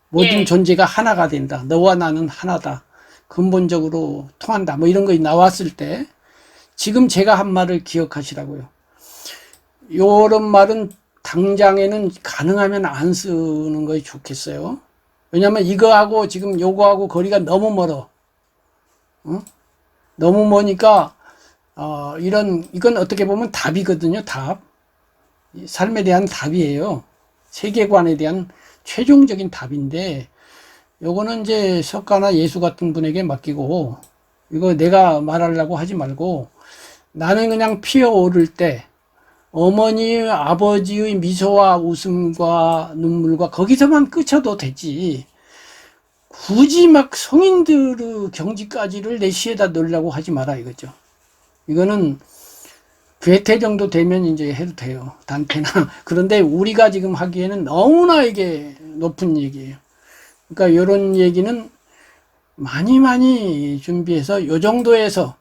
모든 예. 존재가 하나가 된다. 너와 나는 하나다. 근본적으로 통한다. 뭐 이런 거 나왔을 때 지금 제가 한 말을 기억하시라고요. 요런 말은 당장에는 가능하면 안 쓰는 것이 좋겠어요. 왜냐면 이거하고 지금 요거하고 거리가 너무 멀어. 너무 머니까 이건 어떻게 보면 답이거든요. 답. 삶에 대한 답이에요. 세계관에 대한 최종적인 답인데 요거는 이제 석가나 예수 같은 분에게 맡기고 이거 내가 말하려고 하지 말고 나는 그냥 피어오를 때 어머니 아버지의 미소와 웃음과 눈물과 거기서만 그쳐도 되지 굳이 막 성인들의 경지까지를 내 시에다 넣으려고 하지 마라 이거죠. 이거는 괴테 정도 되면 이제 해도 돼요. 단테나. 그런데 우리가 지금 하기에는 너무나 이게 높은 얘기예요. 그러니까 이런 얘기는 많이 준비해서 요 정도에서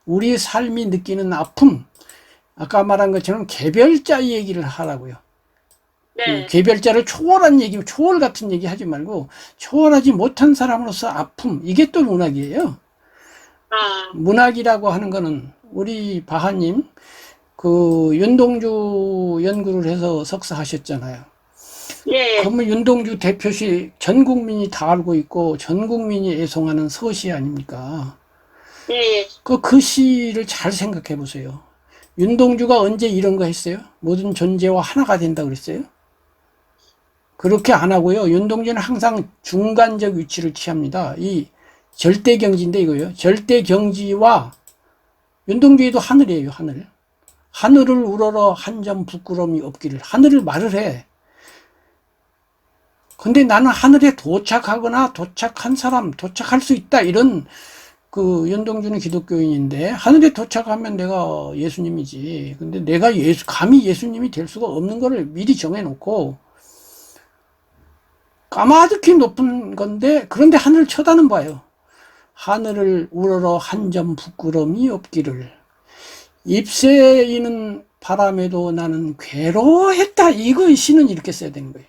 우리 삶이 느끼는 아픔, 아까 말한 것처럼 개별자 얘기를 하라고요. 네. 개별자를 초월한 얘기, 초월 같은 얘기 하지 말고 초월하지 못한 사람으로서 아픔, 이게 또 문학이에요. 문학이라고 하는 거는 우리 바하님 그 윤동주 연구를 해서 석사하셨잖아요. 예. 그러면 윤동주 대표시 전 국민이 다 알고 있고 전 국민이 애송하는 서시 아닙니까? 예. 그 시를 잘 생각해 보세요. 윤동주가 언제 이런 거 했어요? 모든 존재와 하나가 된다 그랬어요? 그렇게 안 하고요. 윤동주는 항상 중간적 위치를 취합니다. 이 절대경지인데 이거요. 절대경지와 윤동주에도 하늘이에요. 하늘. 하늘을 우러러 한 점 부끄러움이 없기를. 하늘을 말을 해. 근데 나는 하늘에 도착하거나 도착한 사람, 도착할 수 있다. 이런 그 윤동주는 기독교인인데 하늘에 도착하면 내가 예수님이지. 근데 내가 감히 예수님이 될 수가 없는 거를 미리 정해놓고 까마득히 높은 건데 그런데 하늘을 쳐다는 봐요. 하늘을 우러러 한 점 부끄러움이 없기를. 잎새 이는 바람에도 나는 괴로워했다. 이거 시는 이렇게 써야 되는 거예요.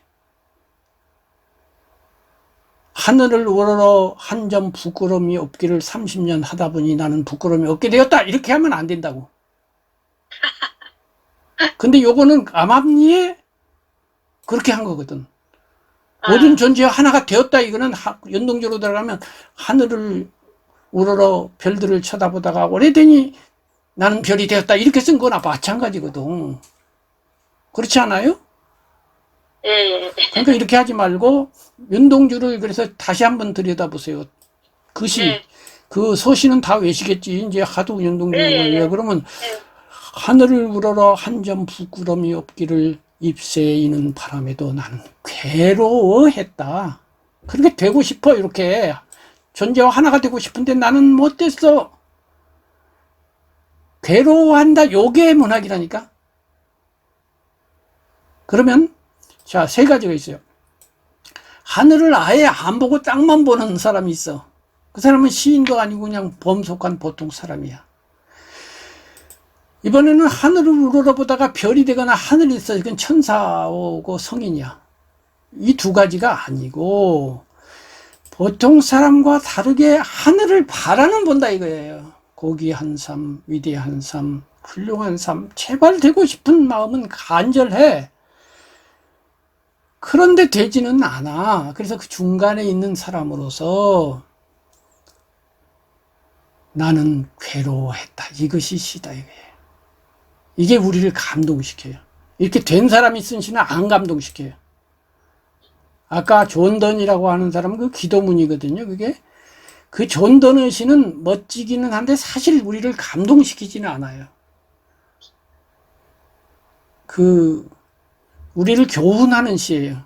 하늘을 우러러 한 점 부끄러움이 없기를 30년 하다 보니 나는 부끄러움이 없게 되었다. 이렇게 하면 안 된다고. 근데 요거는 암암리에 그렇게 한 거거든. 모든 존재와 하나가 되었다. 이거는 연동적으로 들어가면 하늘을 우러러 별들을 쳐다보다가 오래되니 나는 별이 되었다. 이렇게 쓴 거나 마찬가지거든. 그렇지 않아요? 예. 그러니까 이렇게 하지 말고 윤동주를 그래서 다시 한번 들여다보세요. 그 시, 네. 그 서시는 다 외시겠지. 이제 하도 윤동주를 네. 그러면 네. 하늘을 우러러 한 점 부끄러움이 없기를 잎새이는 바람에도 나는 괴로워했다. 그렇게 되고 싶어. 이렇게 존재와 하나가 되고 싶은데 나는 못 됐어. 괴로워한다. 요게 문학이라니까. 그러면 자, 세 가지가 있어요. 하늘을 아예 안 보고 땅만 보는 사람이 있어. 그 사람은 시인도 아니고 그냥 범속한 보통 사람이야. 이번에는 하늘을 우러러보다가 별이 되거나 하늘이 있어. 이건 천사고 성인이야. 이 두 가지가 아니고 보통 사람과 다르게 하늘을 바라는 본다 이거예요. 고귀한 삶, 위대한 삶, 훌륭한 삶, 제발 되고 싶은 마음은 간절해. 그런데 되지는 않아. 그래서 그 중간에 있는 사람으로서 나는 괴로워했다. 이것이 시다 이거예요. 이게 우리를 감동시켜요. 이렇게 된 사람이 쓴 시는 안 감동시켜요. 아까 존 던이라고 하는 사람은 그 기도문이거든요. 그게 그 존 더너시는 멋지기는 한데 사실 우리를 감동시키지는 않아요. 우리를 교훈하는 시예요.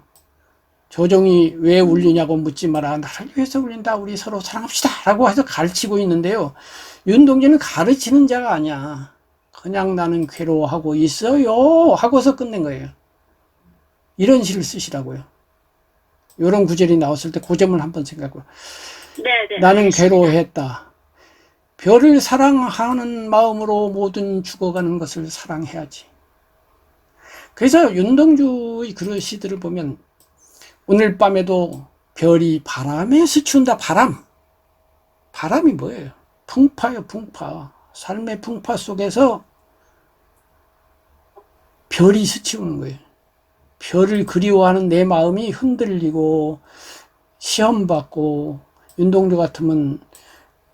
조정이 왜 울리냐고 묻지 마라. 나를 위해서 울린다. 우리 서로 사랑합시다. 라고 해서 가르치고 있는데요. 윤동주는 가르치는 자가 아니야. 그냥 나는 괴로워하고 있어요. 하고서 끝낸 거예요. 이런 시를 쓰시라고요. 이런 구절이 나왔을 때 그 점을 한번 생각해. 네네. 나는 괴로워했다. 별을 사랑하는 마음으로 모든 죽어가는 것을 사랑해야지. 그래서 윤동주의 그런 시들을 보면 오늘 밤에도 별이 바람에 스치운다. 바람이 뭐예요? 풍파요, 풍파. 삶의 풍파 속에서 별이 스치우는 거예요. 별을 그리워하는 내 마음이 흔들리고 시험받고, 윤동주 같으면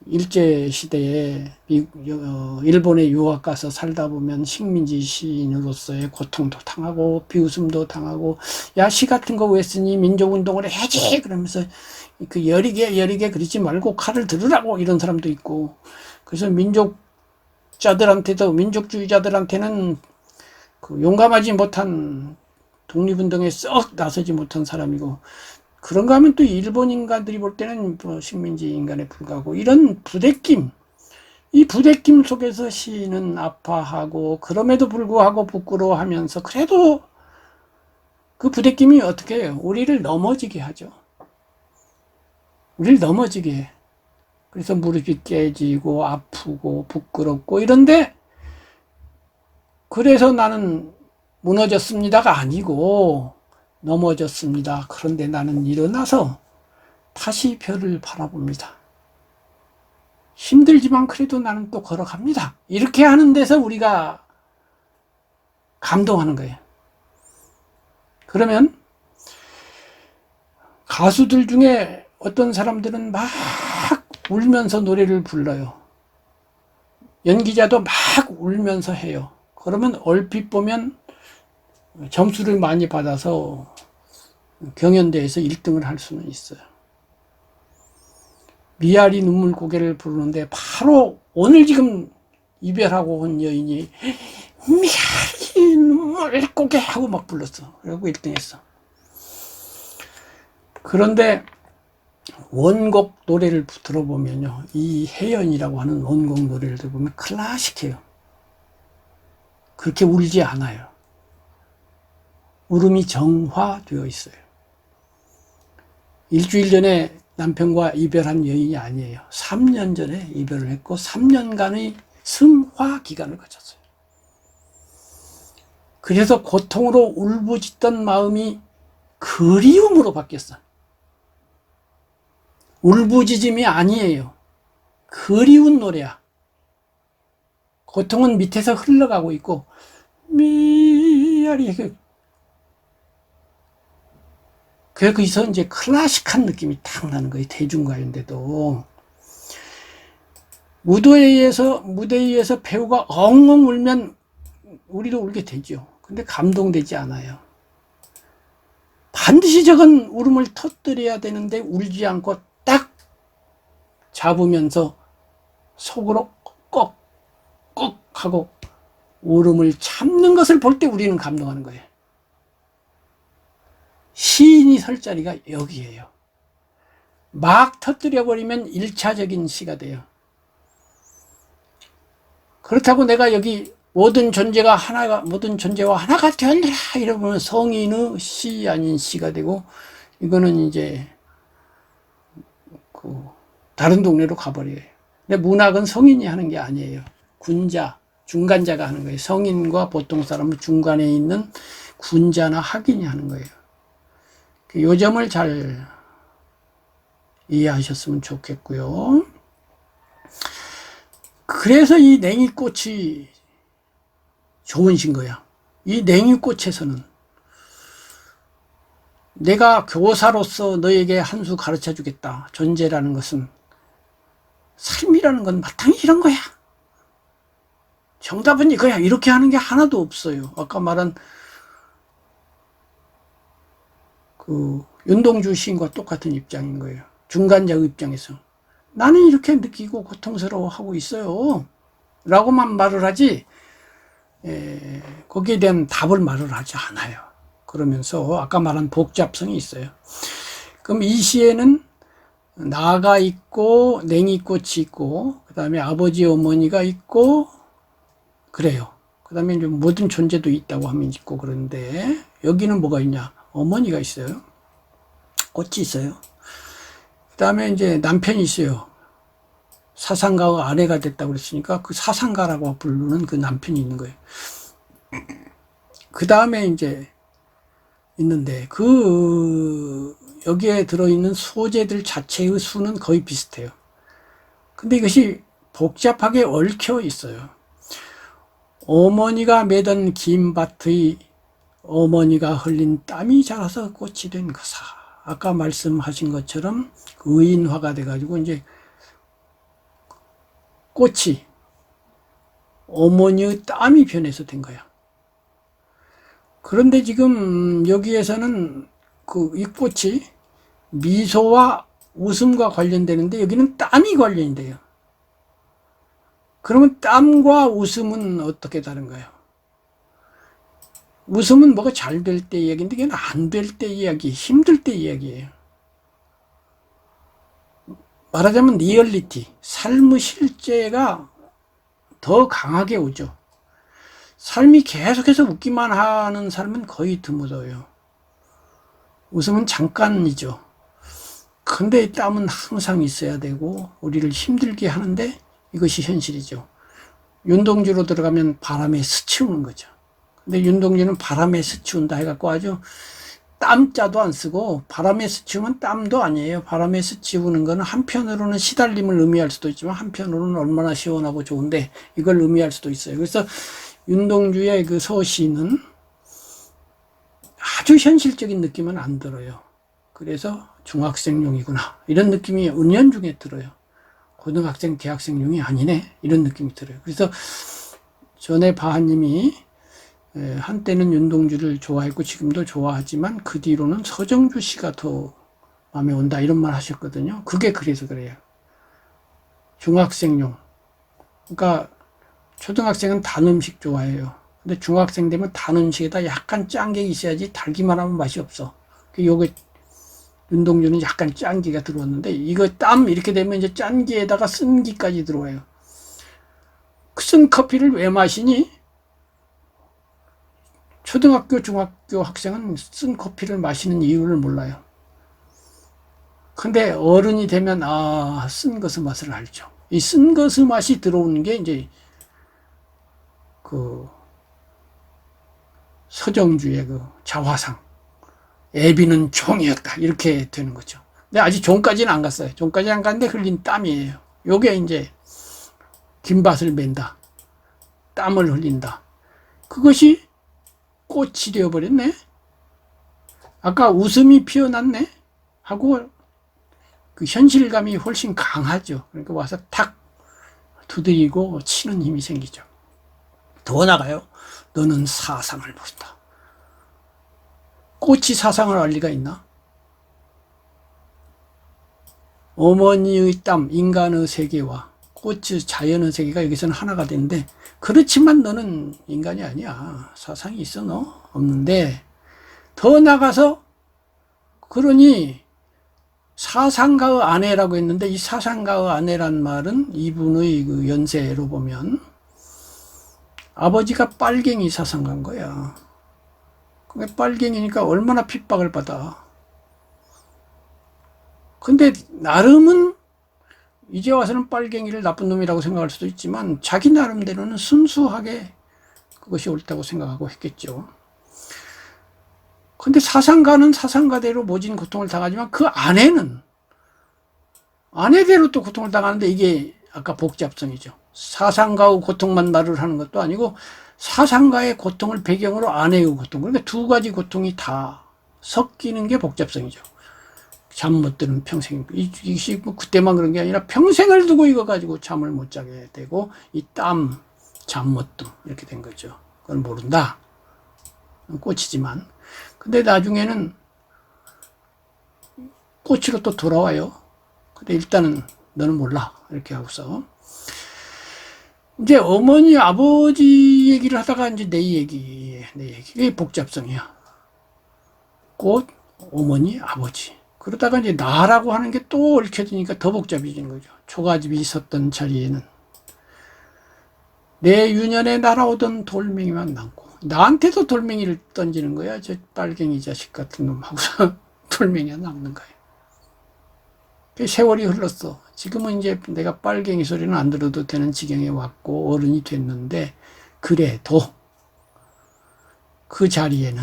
일제시대에 일본에 유학 가서 살다 보면 식민지 시인으로서의 고통도 당하고 비웃음도 당하고, 야, 시 같은 거 왜 쓰니? 민족운동을 해야지! 그러면서 그 여리게 그러지 말고 칼을 들으라고, 이런 사람도 있고. 그래서 민족주의자들한테는 그 용감하지 못한, 독립운동에 썩 나서지 못한 사람이고, 그런가 하면 또 일본 인간들이 볼 때는 뭐 식민지 인간에 불과하고, 이런 부대낌, 이 부대낌 속에서 시인은 아파하고, 그럼에도 불구하고 부끄러워하면서, 그래도 그 부대낌이 어떻게 해요? 우리를 넘어지게 하죠. 우리를 넘어지게 해. 그래서 무릎이 깨지고 아프고 부끄럽고 이런데, 그래서 나는 무너졌습니다가 아니고 넘어졌습니다. 그런데 나는 일어나서 다시 별을 바라봅니다. 힘들지만 그래도 나는 또 걸어갑니다. 이렇게 하는 데서 우리가 감동하는 거예요. 그러면 가수들 중에 어떤 사람들은 막 울면서 노래를 불러요. 연기자도 막 울면서 해요. 그러면 얼핏 보면 점수를 많이 받아서 경연대회에서 1등을 할 수는 있어요. 미아리 눈물 고개를 부르는데 바로 오늘 지금 이별하고 온 여인이 미아리 눈물 고개 하고 막 불렀어. 그리고 1등 했어. 그런데 원곡 노래를 들어보면요, 이 혜연이라고 하는 원곡 노래를 들어보면 클래식해요. 그렇게 울지 않아요. 울음이 정화되어 있어요. 일주일 전에 남편과 이별한 여인이 아니에요. 3년 전에 이별을 했고 3년간의 승화 기간을 거쳤어요. 그래서 고통으로 울부짖던 마음이 그리움으로 바뀌었어. 울부짖음이 아니에요. 그리운 노래야. 고통은 밑에서 흘러가고 있고, 미야리, 거기서 이제 클래식한 느낌이 탁 나는 거예요. 대중가요인데도. 무대에서 배우가 엉엉 울면 우리도 울게 되죠. 근데 감동되지 않아요. 반드시 저건 울음을 터뜨려야 되는데 울지 않고 딱 잡으면서 속으로 꺽 하고 울음을 참는 것을 볼 때 우리는 감동하는 거예요. 시인이 설 자리가 여기에요. 막 터뜨려버리면 1차적인 시가 돼요. 그렇다고 내가 여기 모든 존재와 하나가 되었느라 이러면 성인의 시 아닌 시가 되고, 이거는 이제 다른 동네로 가버려요. 근데 문학은 성인이 하는 게 아니에요. 군자, 중간자가 하는 거예요. 성인과 보통 사람은 중간에 있는 군자나 학인이 하는 거예요. 이 점을 잘 이해하셨으면 좋겠고요. 그래서 이 냉이꽃이 좋은 신 거야. 이 냉이꽃에서는 내가 교사로서 너에게 한 수 가르쳐 주겠다. 존재라는 것은, 삶이라는 건 마땅히 이런 거야. 정답은 이거야. 이렇게 하는 게 하나도 없어요. 아까 말한 윤동주 시인과 똑같은 입장인 거예요. 중간자 입장에서. 나는 이렇게 느끼고 고통스러워하고 있어요. 라고만 말을 하지, 거기에 대한 답을 말을 하지 않아요. 그러면서 아까 말한 복잡성이 있어요. 그럼 이 시에는 나가 있고 냉이꽃이 있고 그 다음에 아버지 어머니가 있고 그래요. 그 다음에 이제 모든 존재도 있다고 하면 있고 그런데 여기는 뭐가 있냐? 어머니가 있어요. 꽃이 있어요. 그 다음에 이제 남편이 있어요. 사상가가 아내가 됐다고 그랬으니까 그 사상가라고 부르는 그 남편이 있는 거예요. 그 다음에 이제 있는데 여기에 들어있는 소재들 자체의 수는 거의 비슷해요. 근데 이것이 복잡하게 얽혀 있어요. 어머니가 매던 긴 밭의 어머니가 흘린 땀이 자라서 꽃이 된 거사. 아까 말씀하신 것처럼 의인화가 돼가지고 이제 꽃이 어머니의 땀이 변해서 된 거야. 그런데 지금 여기에서는 이 꽃이 미소와 웃음과 관련되는데 여기는 땀이 관련이 돼요. 그러면 땀과 웃음은 어떻게 다른가요? 웃음은 뭐가 잘 될 때 이야기인데 이건 안 될 때 이야기, 힘들 때 이야기예요. 말하자면 리얼리티, 삶의 실제가 더 강하게 오죠. 삶이 계속해서 웃기만 하는 삶은 거의 드물어요. 웃음은 잠깐이죠. 근데 이 땀은 항상 있어야 되고 우리를 힘들게 하는데 이것이 현실이죠. 윤동주로 들어가면 바람에 스치우는 거죠. 근데 윤동주는 바람에 스치운다 해갖고 아주 땀자도 안 쓰고 바람에 스치우면 땀도 아니에요. 바람에 스치우는 거는 한편으로는 시달림을 의미할 수도 있지만 한편으로는 얼마나 시원하고 좋은데 이걸 의미할 수도 있어요. 그래서 윤동주의 그 서시는 아주 현실적인 느낌은 안 들어요. 그래서 중학생용이구나 이런 느낌이 은연중에 들어요. 고등학생, 대학생용이 아니네 이런 느낌이 들어요. 그래서 전에 바하님이 한때는 윤동주를 좋아했고 지금도 좋아하지만 그 뒤로는 서정주 씨가 더 마음에 온다 이런 말 하셨거든요. 그게 그래서 그래요. 중학생용. 그러니까 초등학생은 단 음식 좋아해요. 근데 중학생 되면 단 음식에다 약간 짠 게 있어야지 달기만 하면 맛이 없어. 요게 윤동주는 약간 짠 기가 들어왔는데 이거 땀 이렇게 되면 이제 짠 기에다가 쓴 기까지 들어와요. 쓴 커피를 왜 마시니? 초등학교, 중학교 학생은 쓴 커피를 마시는 이유를 몰라요. 근데 어른이 되면 쓴 것의 맛을 알죠. 이 쓴 것의 맛이 들어오는 게 이제 그 서정주의 그 자화상 애비는 종이었다 이렇게 되는 거죠. 근데 아직 종까지는 안 갔어요. 종까지 안 갔는데 흘린 땀이에요. 요게 이제 긴밭을 맨다, 땀을 흘린다. 그것이 꽃이 되어버렸네. 아까 웃음이 피어났네 하고 그 현실감이 훨씬 강하죠. 그러니까 와서 탁 두드리고 치는 힘이 생기죠. 더 나가요. 너는 사상을 모른다. 꽃이 사상을 알 리가 있나? 어머니의 땀, 인간의 세계와 꽃의 자연의 세계가 여기서는 하나가 되는데 그렇지만 너는 인간이 아니야. 사상이 있어 너? 없는데 더 나가서 그러니 사상가의 아내라고 했는데 이 사상가의 아내란 말은 이분의 그 연세로 보면 아버지가 빨갱이 사상가인 거야. 그게 빨갱이니까 얼마나 핍박을 받아. 근데 나름은 이제 와서는 빨갱이를 나쁜 놈이라고 생각할 수도 있지만 자기 나름대로는 순수하게 그것이 옳다고 생각하고 했겠죠. 근데 사상가는 사상가대로 모진 고통을 당하지만 그 아내는 아내대로 또 고통을 당하는데 이게 아까 복잡성이죠. 사상가의 고통만 말을 하는 것도 아니고 사상가의 고통을 배경으로 아내의 고통, 그러니까 두 가지 고통이 다 섞이는 게 복잡성이죠. 잠 못 드는 평생, 이것이 뭐 그때만 그런 게 아니라 평생을 두고 이거 가지고 잠을 못 자게 되고 이 땀, 잠 못 듦 이렇게 된 거죠. 그건 모른다. 꽃이지만. 근데 나중에는 꽃으로 또 돌아와요. 근데 일단은 너는 몰라. 이렇게 하고서. 이제 어머니, 아버지 얘기를 하다가 이제 내 얘기. 이게 복잡성이야. 꽃, 어머니, 아버지. 그러다가 이제 나라고 하는 게 또 얽혀지니까 더 복잡해지는 거죠. 초가집이 있었던 자리에는 내 유년에 날아오던 돌멩이만 남고, 나한테도 돌멩이를 던지는 거야. 저 빨갱이 자식 같은 놈 하고서 돌멩이가 남는 거예요. 세월이 흘렀어. 지금은 이제 내가 빨갱이 소리는 안 들어도 되는 지경에 왔고 어른이 됐는데, 그래도 그 자리에는,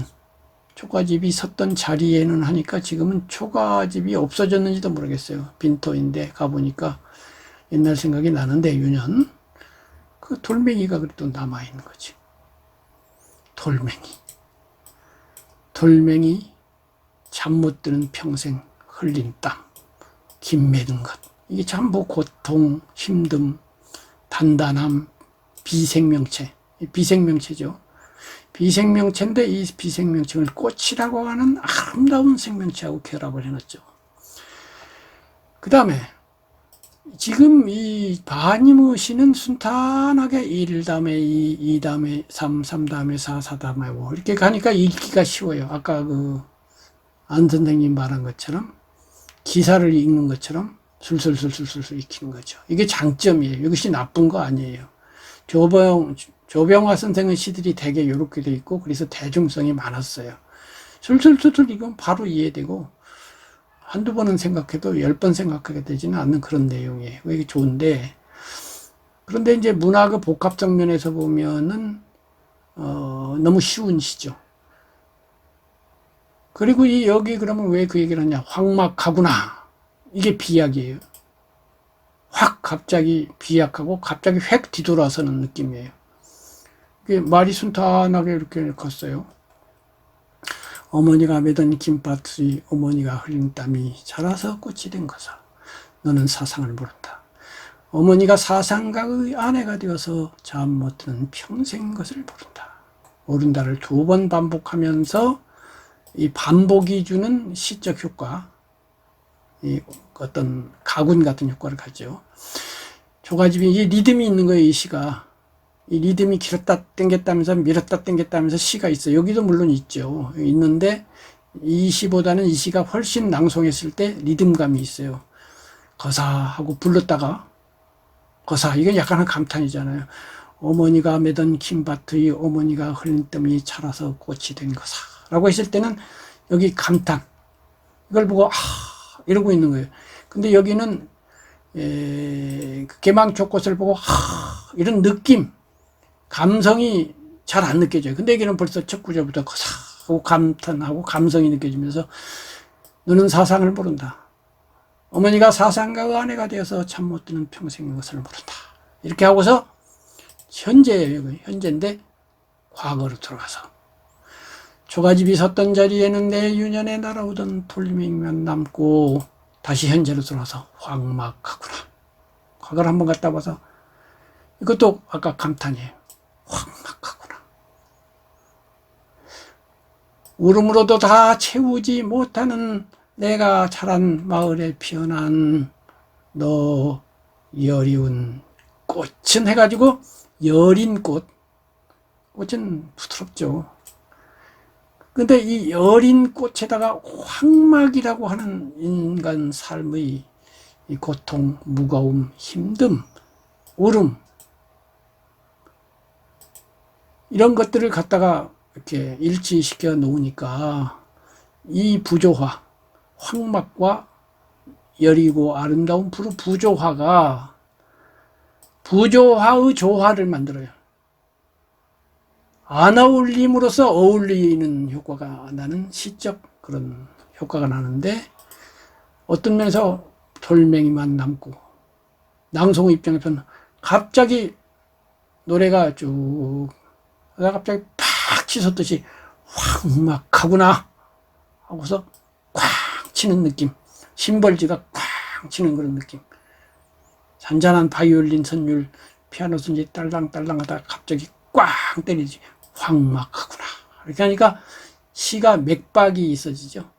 초가집이 섰던 자리에는 하니까 지금은 초가집이 없어졌는지도 모르겠어요. 빈터인데 가보니까 옛날 생각이 나는데, 유년 그 돌멩이가 그래도 남아있는 거지. 돌멩이 잠 못 드는 평생 흘린 땀, 김 맺은 것, 이게 전부 고통, 힘듦, 단단함, 비생명체죠. 비생명체인데 이 비생명체를 꽃이라고 하는 아름다운 생명체하고 결합을 해놨죠. 그 다음에 지금 이 바님의 시는 순탄하게 1 다음에 2, 2 다음에 3, 3 다음에 4, 4 다음에 5 이렇게 가니까 읽기가 쉬워요. 아까 그 안 선생님 말한 것처럼 기사를 읽는 것처럼 술술술술술 익히는 거죠. 이게 장점이에요. 이것이 나쁜 거 아니에요. 조병화 선생의 시들이 되게 이렇게 돼 있고, 그래서 대중성이 많았어요. 술술술술 이건 바로 이해되고, 한두 번은 생각해도 10번 생각하게 되지는 않는 그런 내용이에요. 이게 좋은데, 그런데 이제 문학의 복합성 면에서 보면은 너무 쉬운 시죠. 그리고 여기 그러면 왜 그 얘기를 하냐? 황막하구나. 이게 비약이에요. 확 갑자기 비약하고 갑자기 획 뒤돌아서는 느낌이에요. 이게 말이 순탄하게 이렇게 컸어요. 어머니가 매던 김밭이 어머니가 흘린 땀이 자라서 꽃이 된 거사. 너는 사상을 모른다. 어머니가 사상가의 아내가 되어서 잠 못 드는 평생 것을 모른다. 모른다를 2번 반복하면서 이 반복이 주는 시적 효과, 이 어떤 가군 같은 효과를 가죠. 초가집이 이 리듬이 있는 거예요. 이 시가. 이 리듬이 길었다 땡겼다면서 밀었다 땡겼다면서 시가 있어요. 여기도 물론 있죠. 있는데 이 시보다는 이 시가 훨씬 낭송했을 때 리듬감이 있어요. 거사하고 불렀다가 거사, 이건 약간 한 감탄이잖아요. 어머니가 매던 김밭의 어머니가 흘린 땀이 자라서 꽃이 된 거사 라고 했을 때는 여기 감탄, 이걸 보고 이러고 있는 거예요. 근데 여기는 개망초꽃을 보고 이런 느낌, 감성이 잘 안 느껴져요. 근데 여기는 벌써 첫 구절부터 거사하고 감탄하고 감성이 느껴지면서 너는 사상을 모른다. 어머니가 사상가의 아내가 되어서 잠 못 드는 평생의 것을 모른다. 이렇게 하고서 현재예요. 현재인데 과거로 들어가서 초가집이 섰던 자리에는 내 유년에 날아오던 돌멩이만 남고, 다시 현재로 들어와서 황막하구나. 과거를 한번 갔다 와서 이것도 아까 감탄이에요. 황막하구나. 울음으로도 다 채우지 못하는 내가 자란 마을에 피어난 너 여리운 꽃은 해가지고, 여린 꽃, 꽃은 부드럽죠. 근데 이 여린 꽃에다가 황막이라고 하는 인간 삶의 이 고통, 무거움, 힘듦, 울음, 이런 것들을 갖다가 이렇게 일치시켜 놓으니까 이 부조화, 황막과 여리고 아름다운 부조화가 부조화의 조화를 만들어요. 안 어울림으로써 어울리는 효과가 나는 시적 그런 효과가 나는데, 어떤 면에서 돌멩이만 남고, 낭송의 입장에서는 갑자기 노래가 쭉 하다가 갑자기 팍 치솟듯이 황막하구나 하고서 쾅 치는 느낌, 심벌지가 쾅 치는 그런 느낌, 잔잔한 바이올린 선율, 피아노 선율이 딸랑딸랑 하다가 갑자기 꽝 때리지. 황막하구나. 이렇게 하니까 시가 맥박이 있어지죠.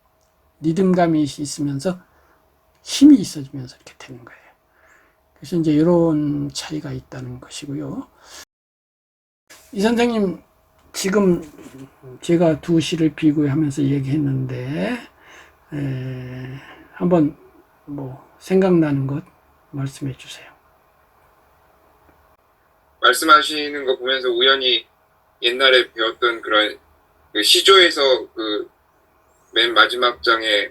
리듬감이 있으면서 힘이 있어지면서 이렇게 되는 거예요. 그래서 이제 이런 차이가 있다는 것이고요. 이 선생님, 지금 제가 두 시를 비교하면서 얘기했는데, 한번 뭐 생각나는 것 말씀해 주세요. 말씀하시는 거 보면서 우연히 옛날에 배웠던 그런 그 시조에서 그 맨 마지막 장에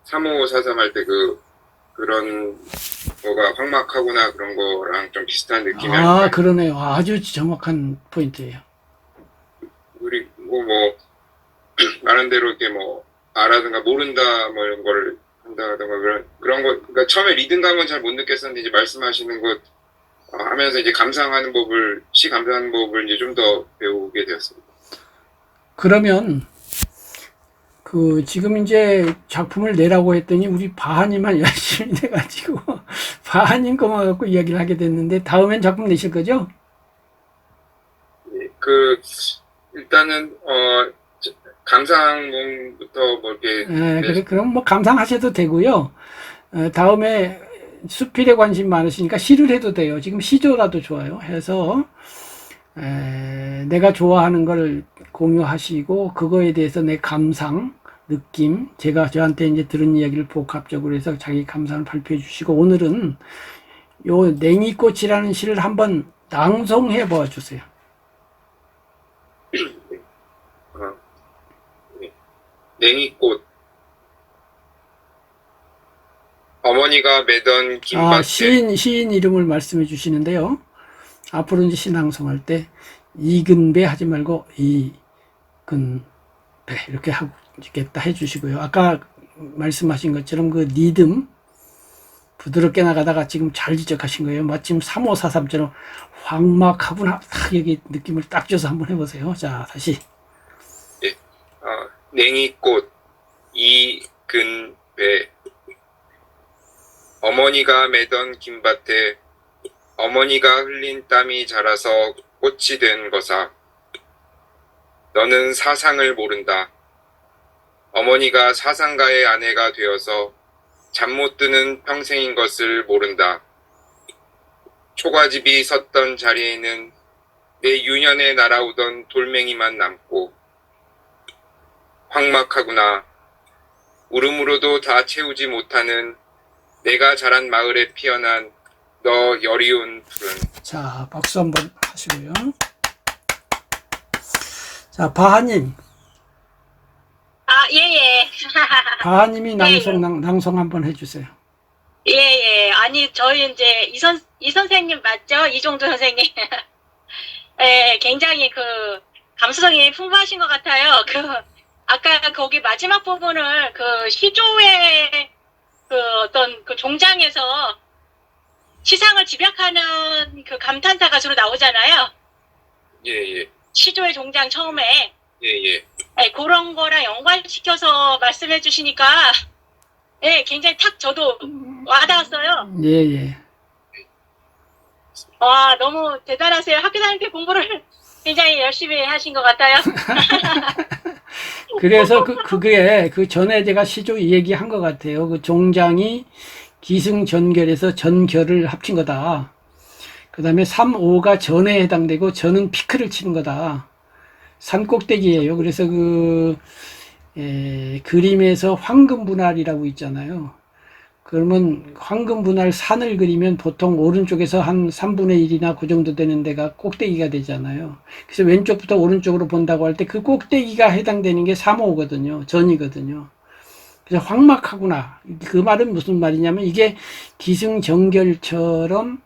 3543 할 때 그런 거가 황막하구나 그런 거랑 좀 비슷한 느낌이 아닐까요? 그러네요. 아주 정확한 포인트예요. 그리고 뭐 말한 대로 이렇게 뭐 알아든가 모른다 뭐 이런 거를 한다든가 그런 거 그러니까 처음에 리듬감은 잘 못 느꼈었는데 이제 말씀하시는 것 하면서 이제 감상하는 법을 시 감상하는 법을 이제 좀 더 배우게 되었습니다. 그러면 지금 이제 작품을 내라고 했더니 우리 바하님만 열심히 돼가지고 바하님 것만 갖고 이야기를 하게 됐는데 다음엔 작품 내실 거죠? 일단은 감상문부터 뭐 이렇게 그럼 뭐 감상하셔도 되고요. 다음에 수필에 관심 많으시니까 시를 해도 돼요. 지금 시조라도 좋아요. 해서 내가 좋아하는 걸 공유하시고 그거에 대해서 내 감상, 느낌, 제가 저한테 이제 들은 이야기를 복합적으로 해서 자기 감상을 발표해 주시고 오늘은 요 냉이꽃이라는 시를 한번 낭송해 봐 주세요. 냉이꽃 어머니가 매던 김밭에 시인 이름을 말씀해 주시는데요. 앞으로 이제 시 낭송할 때 이근배 하지 말고 이근배 이렇게 하겠다 해 주시고요. 아까 말씀하신 것처럼 그 리듬 부드럽게 나가다가 지금 잘 지적하신 거예요. 마침 3543처럼 황막하구나 딱 여기 느낌을 딱 줘서 한번 해보세요. 자, 다시. 냉이꽃 이근배 어머니가 매던 김밭에 어머니가 흘린 땀이 자라서 꽃이 된 거사. 너는 사상을 모른다. 어머니가 사상가의 아내가 되어서 잠 못 드는 평생인 것을 모른다. 초가집이 섰던 자리에는 내 유년에 날아오던 돌멩이만 남고 황막하구나. 울음으로도 다 채우지 못하는 내가 자란 마을에 피어난 너 여리운 푸른. 자, 박수 한번 하시고요. 자, 바하님. 예. 바하님이 낭송 한번 해주세요. 예. 아니, 저희 이제 이 선생님 맞죠? 이종도 선생님. 예, 굉장히 감수성이 풍부하신 것 같아요. 아까 거기 마지막 부분을 시조의 어떤 종장에서 시상을 집약하는 감탄사가 주로 나오잖아요. 예. 시조의 종장 처음에. 예. 그런 거랑 연관시켜서 말씀해 주시니까, 예, 굉장히 탁 저도 와닿았어요. 예. 와, 너무 대단하세요. 학교 다닐 때 공부를 굉장히 열심히 하신 것 같아요. 그래서 그게 전에 제가 시조 얘기한 것 같아요. 그 종장이 기승전결해서 전결을 합친 거다. 그 다음에 3, 5가 전에 해당되고 전은 피크를 치는 거다. 산꼭대기예요. 그래서 그림에서 황금분할이라고 있잖아요. 그러면 황금분할 산을 그리면 보통 오른쪽에서 한 3분의 1이나 그 정도 되는 데가 꼭대기가 되잖아요. 그래서 왼쪽부터 오른쪽으로 본다고 할 때 그 꼭대기가 해당되는 게 3호거든요. 전이거든요. 그래서 황막하구나. 그 말은 무슨 말이냐면 이게 기승전결처럼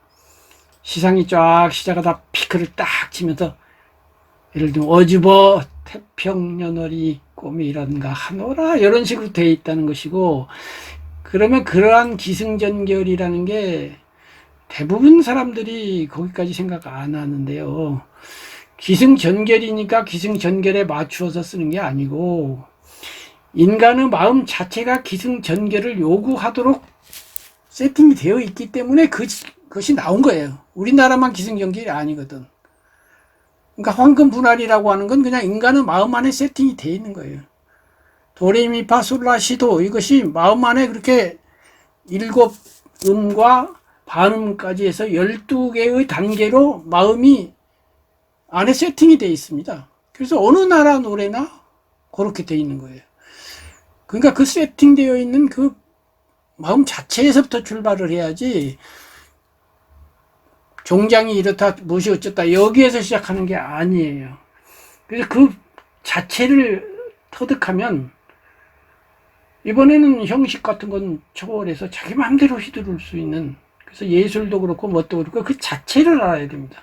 시상이 쫙 시작하다 피크를 딱 치면서 예를 들면 어주버 태평연월이 꿈이란가 하노라 이런 식으로 되어 있다는 것이고 그러면 그러한 기승전결이라는 게 대부분 사람들이 거기까지 생각 안 하는데요. 기승전결이니까 기승전결에 맞추어서 쓰는 게 아니고 인간의 마음 자체가 기승전결을 요구하도록 세팅이 되어 있기 때문에 그것이 나온 거예요. 우리나라만 기승전결이 아니거든. 그러니까 황금분할이라고 하는 건 그냥 인간의 마음 안에 세팅이 되어 있는 거예요. 도레미파솔라시도 이것이 마음 안에 그렇게 일곱 음과 반음까지 해서 12개의 단계로 마음이 안에 세팅이 되어 있습니다. 그래서 어느 나라 노래나 그렇게 되어 있는 거예요. 그러니까 그 세팅되어 있는 그 마음 자체에서부터 출발을 해야지 종장이 이렇다 무엇이 어쩌다 여기에서 시작하는 게 아니에요. 그래서 그 자체를 터득하면 이번에는 형식 같은 건 초월해서 자기 마음대로 휘두를 수 있는, 그래서 예술도 그렇고 뭣도 그렇고 그 자체를 알아야 됩니다.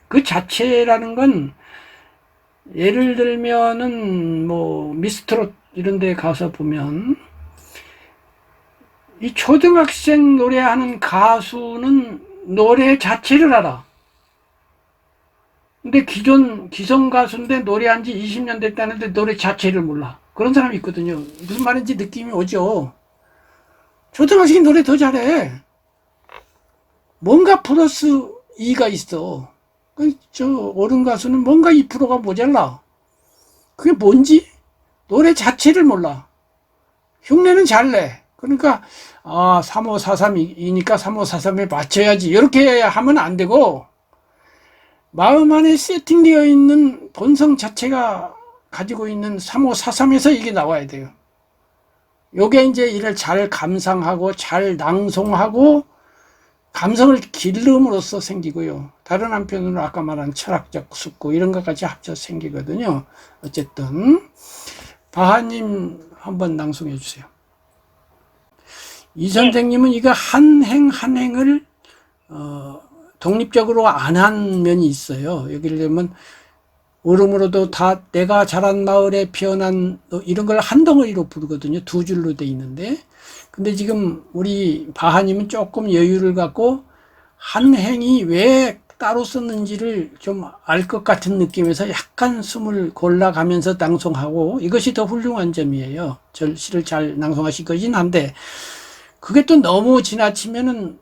그 자체라는 건 예를 들면은 뭐 미스트롯 이런 데 가서 보면 이 초등학생 노래하는 가수는 노래 자체를 알아. 근데 기성 가수인데 노래한 지 20년 됐다는데 노래 자체를 몰라. 그런 사람이 있거든요. 무슨 말인지 느낌이 오죠. 초등학생이 노래 더 잘해. 뭔가 플러스 2가 있어. 저 어른 가수는 뭔가 2%가 모자라. 그게 뭔지? 노래 자체를 몰라. 흉내는 잘 내. 그러니까 3543이니까 3543에 맞춰야지 이렇게 하면 안 되고, 마음 안에 세팅되어 있는 본성 자체가 가지고 있는 3543에서 이게 나와야 돼요. 요게 이제 이를 잘 감상하고 잘 낭송하고 감성을 기름으로써 생기고요. 다른 한편으로 아까 말한 철학적 숙고 이런 것까지 합쳐서 생기거든요. 어쨌든 바하님 한번 낭송해 주세요. 이 선생님은 이거 한 행 한 행을 독립적으로 안 한 면이 있어요. 예를 들면 울음으로도 다 내가 자란 마을에 피어난 이런 걸 한 덩어리로 부르거든요. 두 줄로 돼 있는데, 근데 지금 우리 바하님은 조금 여유를 갖고 한 행이 왜 따로 썼는지를 좀 알 것 같은 느낌에서 약간 숨을 골라가면서 낭송하고, 이것이 더 훌륭한 점이에요. 시를 잘 낭송하실 거긴 한데, 그게 또 너무 지나치면은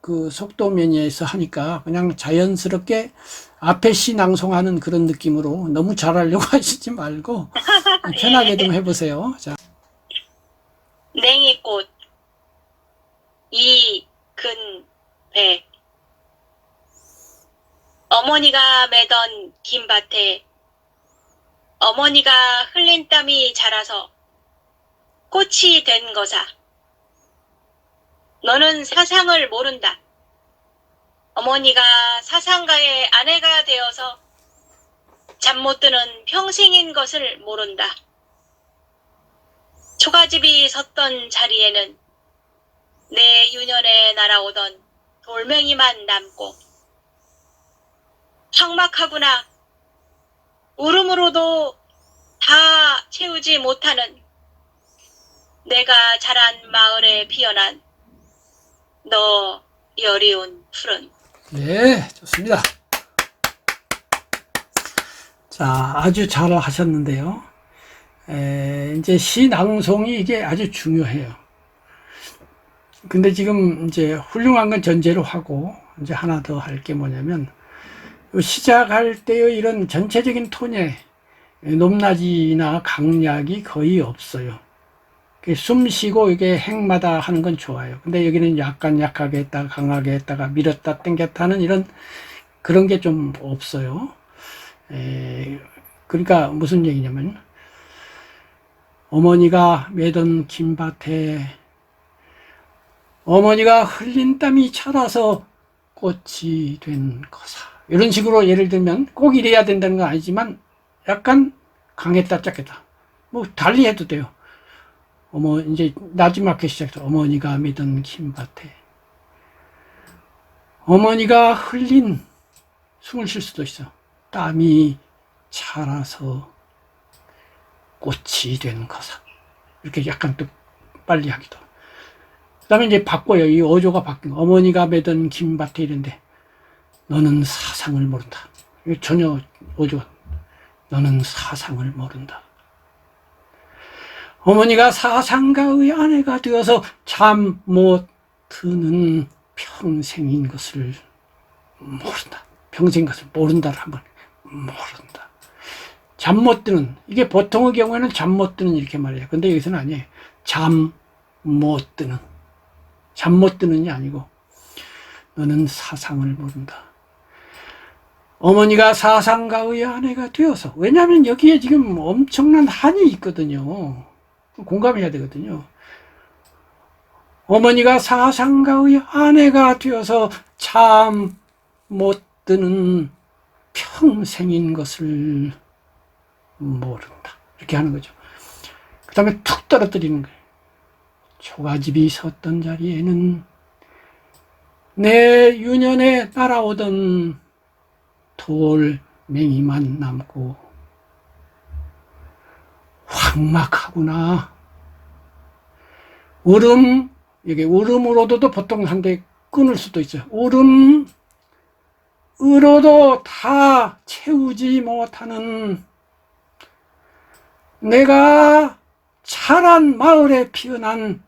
그 속도 면에서 하니까 그냥 자연스럽게 앞에 시 낭송하는 그런 느낌으로 너무 잘하려고 하시지 말고 편하게 좀 해보세요. 자. 냉이꽃 이근배. 어머니가 매던 김밭에 어머니가 흘린 땀이 자라서 꽃이 된 거사. 너는 사상을 모른다. 어머니가 사상가의 아내가 되어서 잠 못 드는 평생인 것을 모른다. 초가집이 섰던 자리에는 내 유년에 날아오던 돌멩이만 남고, 황막하구나. 울음으로도 다 채우지 못하는 내가 자란 마을에 피어난 너 여리운 푸른. 네, 좋습니다. 자, 아주 잘 하셨는데요. 이제 시 낭송이 이게 아주 중요해요. 근데 지금 이제 훌륭한 건 전제로 하고, 이제 하나 더 할 게 뭐냐면, 시작할 때의 이런 전체적인 톤의 높낮이나 강약이 거의 없어요. 숨 쉬고 이게 행마다 하는 건 좋아요. 근데 여기는 약간 약하게 했다가 강하게 했다가 밀었다 당겼다 하는 이런 그런 게 좀 없어요. 그러니까 무슨 얘기냐면, 어머니가 매던 김밭에 어머니가 흘린 땀이 차라서 꽃이 된 거사. 이런 식으로 예를 들면 꼭 이래야 된다는 건 아니지만 약간 강했다 작겠다 뭐 달리 해도 돼요. 이제 나지막히 시작해서 어머니가 매던 김밭에 어머니가 흘린, 숨을 쉴 수도 있어, 땀이 차라서 꽃이 된 거사. 이렇게 약간 또 빨리 하기도. 그 다음에 이제 바꿔요. 이 어조가 바뀐 거. 어머니가 매던 김밭에 이런데 너는 사상을 모른다. 이거 전혀 어조가, 너는 사상을 모른다. 어머니가 사상가의 아내가 되어서 잠 못 드는 평생인 것을 모른다. 평생 것을 모른다를 한번, 모른다. 잠 못 드는, 이게 보통의 경우에는 잠 못 드는 이렇게 말해요. 근데 여기서는 아니에요. 잠 못 드는. 잠 못 드느냐 아니고 너는 사상을 모른다. 어머니가 사상가의 아내가 되어서, 왜냐하면 여기에 지금 엄청난 한이 있거든요. 공감해야 되거든요. 어머니가 사상가의 아내가 되어서 잠 못 드는 평생인 것을 모른다. 이렇게 하는 거죠. 그 다음에 툭 떨어뜨리는 거예요. 초가집이 섰던 자리에는 내 유년에 날아오던 돌멩이만 남고 황막하구나. 울음, 이게 울음으로도 보통 상당히 끊을 수도 있어요. 울음으로도 다 채우지 못하는 내가 자란 마을에 피어난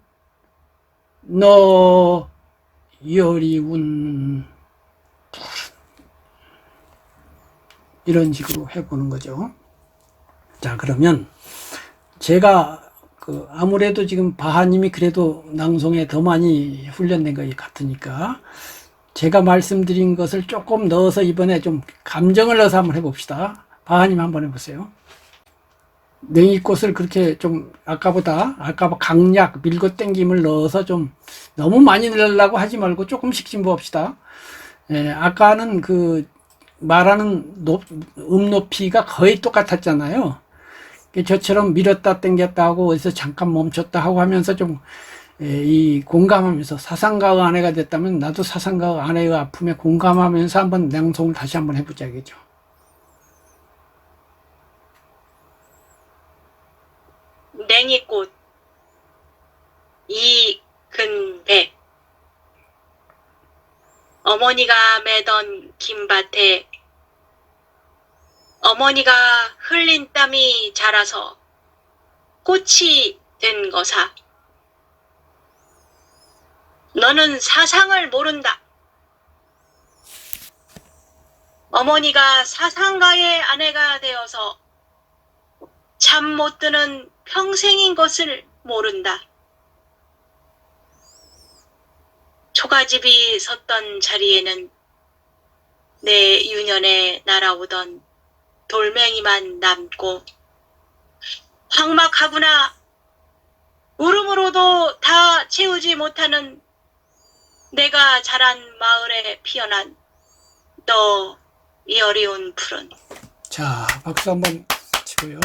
너 여리운 푸른, 이런 식으로 해보는 거죠. 자, 그러면 제가 아무래도 지금 바하님이 그래도 낭송에 더 많이 훈련된 것 같으니까 제가 말씀드린 것을 조금 넣어서 이번에 좀 감정을 넣어서 한번 해봅시다. 바하님 한번 해보세요. 냉이꽃을 그렇게 좀 아까 강약, 밀고 땡김을 넣어서 좀 너무 많이 넣으려고 하지 말고 조금씩 좀 봅시다. 예, 아까는 그 말하는 높이가 거의 똑같았잖아요. 저처럼 밀었다 당겼다 하고 어디서 잠깐 멈췄다 하고 하면서 좀 이 공감하면서, 사상가의 아내가 됐다면 나도 사상가의 아내의 아픔에 공감하면서 한번 낭송을 다시 한번 해보자겠죠. 냉이꽃 이근배. 어머니가 매던 김밭에 어머니가 흘린 땀이 자라서 꽃이 된 거사. 너는 사상을 모른다. 어머니가 사상가의 아내가 되어서 잠 못 드는 평생인 것을 모른다. 초가집이 섰던 자리에는 내 유년에 날아오던 돌멩이만 남고 황막하구나. 울음으로도 다 채우지 못하는 내가 자란 마을에 피어난 너 여리운 푸른. 자, 박수 한번 치고요.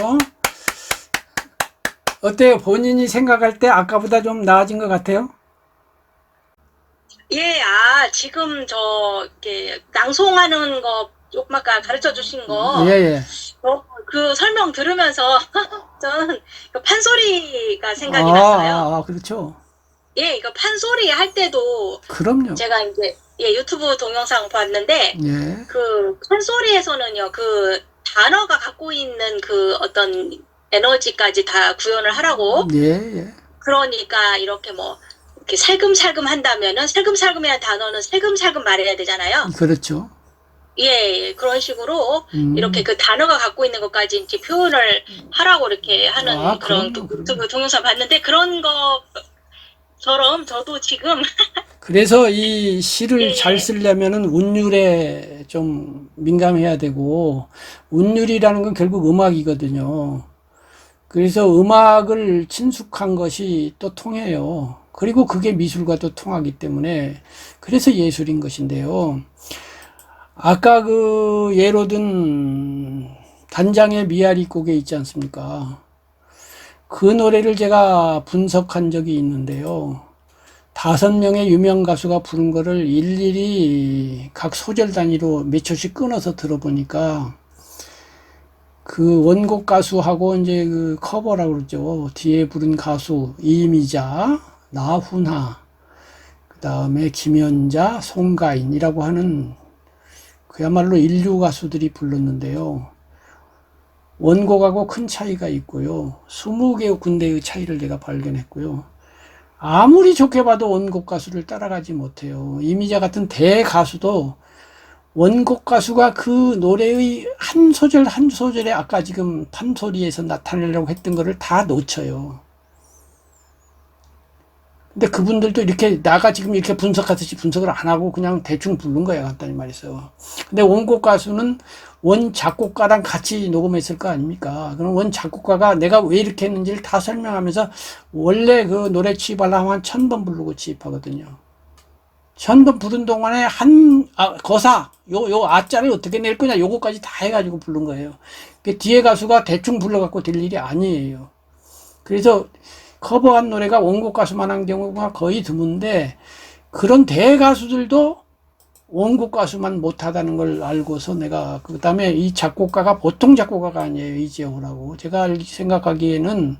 어때요? 본인이 생각할 때 아까보다 좀 나아진 것 같아요? 예, 지금 이렇게 낭송하는 거 조금 아까 가르쳐 주신 거. 예. 그 설명 들으면서 저는 그 판소리가 생각이 났어요. 그렇죠. 예, 이거 판소리 할 때도 그럼요. 제가 이제 유튜브 동영상 봤는데 예. 그 판소리에서는요, 그 단어가 갖고 있는 그 어떤 에너지까지 다 구현을 하라고. 예. 그러니까 이렇게 이렇게 살금살금 한다면은 살금살금이라는 단어는 살금살금 말해야 되잖아요. 그렇죠. 예, 그런 식으로 이렇게 그 단어가 갖고 있는 것까지 이제 표현을 하라고 이렇게 하는 그런 유튜브 동영상 봤는데 그런 것처럼 저도 지금 그래서 이 시를 잘 쓰려면은 운율에 좀 민감해야 되고, 운율이라는 건 결국 음악이거든요. 그래서 음악을 친숙한 것이 또 통해요. 그리고 그게 미술과도 통하기 때문에 그래서 예술인 것인데요. 아까 그 예로 든 단장의 미아리 곡에 있지 않습니까? 그 노래를 제가 분석한 적이 있는데요. 5명의 유명 가수가 부른 거를 일일이 각 소절 단위로 몇 초씩 끊어서 들어보니까 그 원곡 가수하고 이제 그 커버라고 그러죠. 뒤에 부른 가수 이미자, 나훈아, 그 다음에 김연자, 송가인이라고 하는 그야말로 인류 가수들이 불렀는데요. 원곡하고 큰 차이가 있고요. 20개 군데의 차이를 제가 발견했고요. 아무리 좋게 봐도 원곡 가수를 따라가지 못해요. 이미자 같은 대가수도 원곡 가수가 그 노래의 한 소절 한 소절에 아까 지금 판소리에서 나타내려고 했던 거를 다 놓쳐요. 근데 그분들도 이렇게 나가 지금 이렇게 분석하듯이 분석을 안 하고 그냥 대충 부른 거야, 간단히 말해서. 근데 원곡 가수는 원 작곡가랑 같이 녹음했을 거 아닙니까? 그럼 원 작곡가가 내가 왜 이렇게 했는지를 다 설명하면서 원래 그 노래 취입하려면 한 1000번 부르고 취입하거든요. 1000번 부른 동안에 거사, 요 아자를 어떻게 낼 거냐, 요거까지 다 해가지고 부른 거예요. 뒤에 가수가 대충 불러갖고 될 일이 아니에요. 그래서 커버한 노래가 원곡 가수만 한 경우가 거의 드문데, 그런 대가수들도 원곡 가수만 못하다는 걸 알고서 내가, 그 다음에 이 작곡가가 보통 작곡가가 아니에요, 이재호라고. 제가 생각하기에는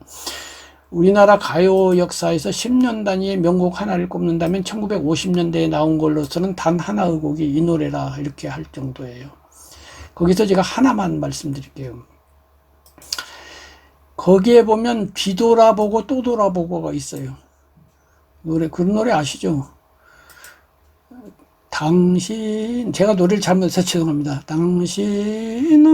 우리나라 가요 역사에서 10년 단위의 명곡 하나를 꼽는다면 1950년대에 나온 걸로서는 단 하나의 곡이 이 노래라, 이렇게 할 정도예요. 거기서 제가 하나만 말씀드릴게요. 거기에 보면 뒤돌아보고 또 돌아보고가 있어요. 그런 노래 아시죠? 제가 노래를 잘못해서 죄송합니다. 당신은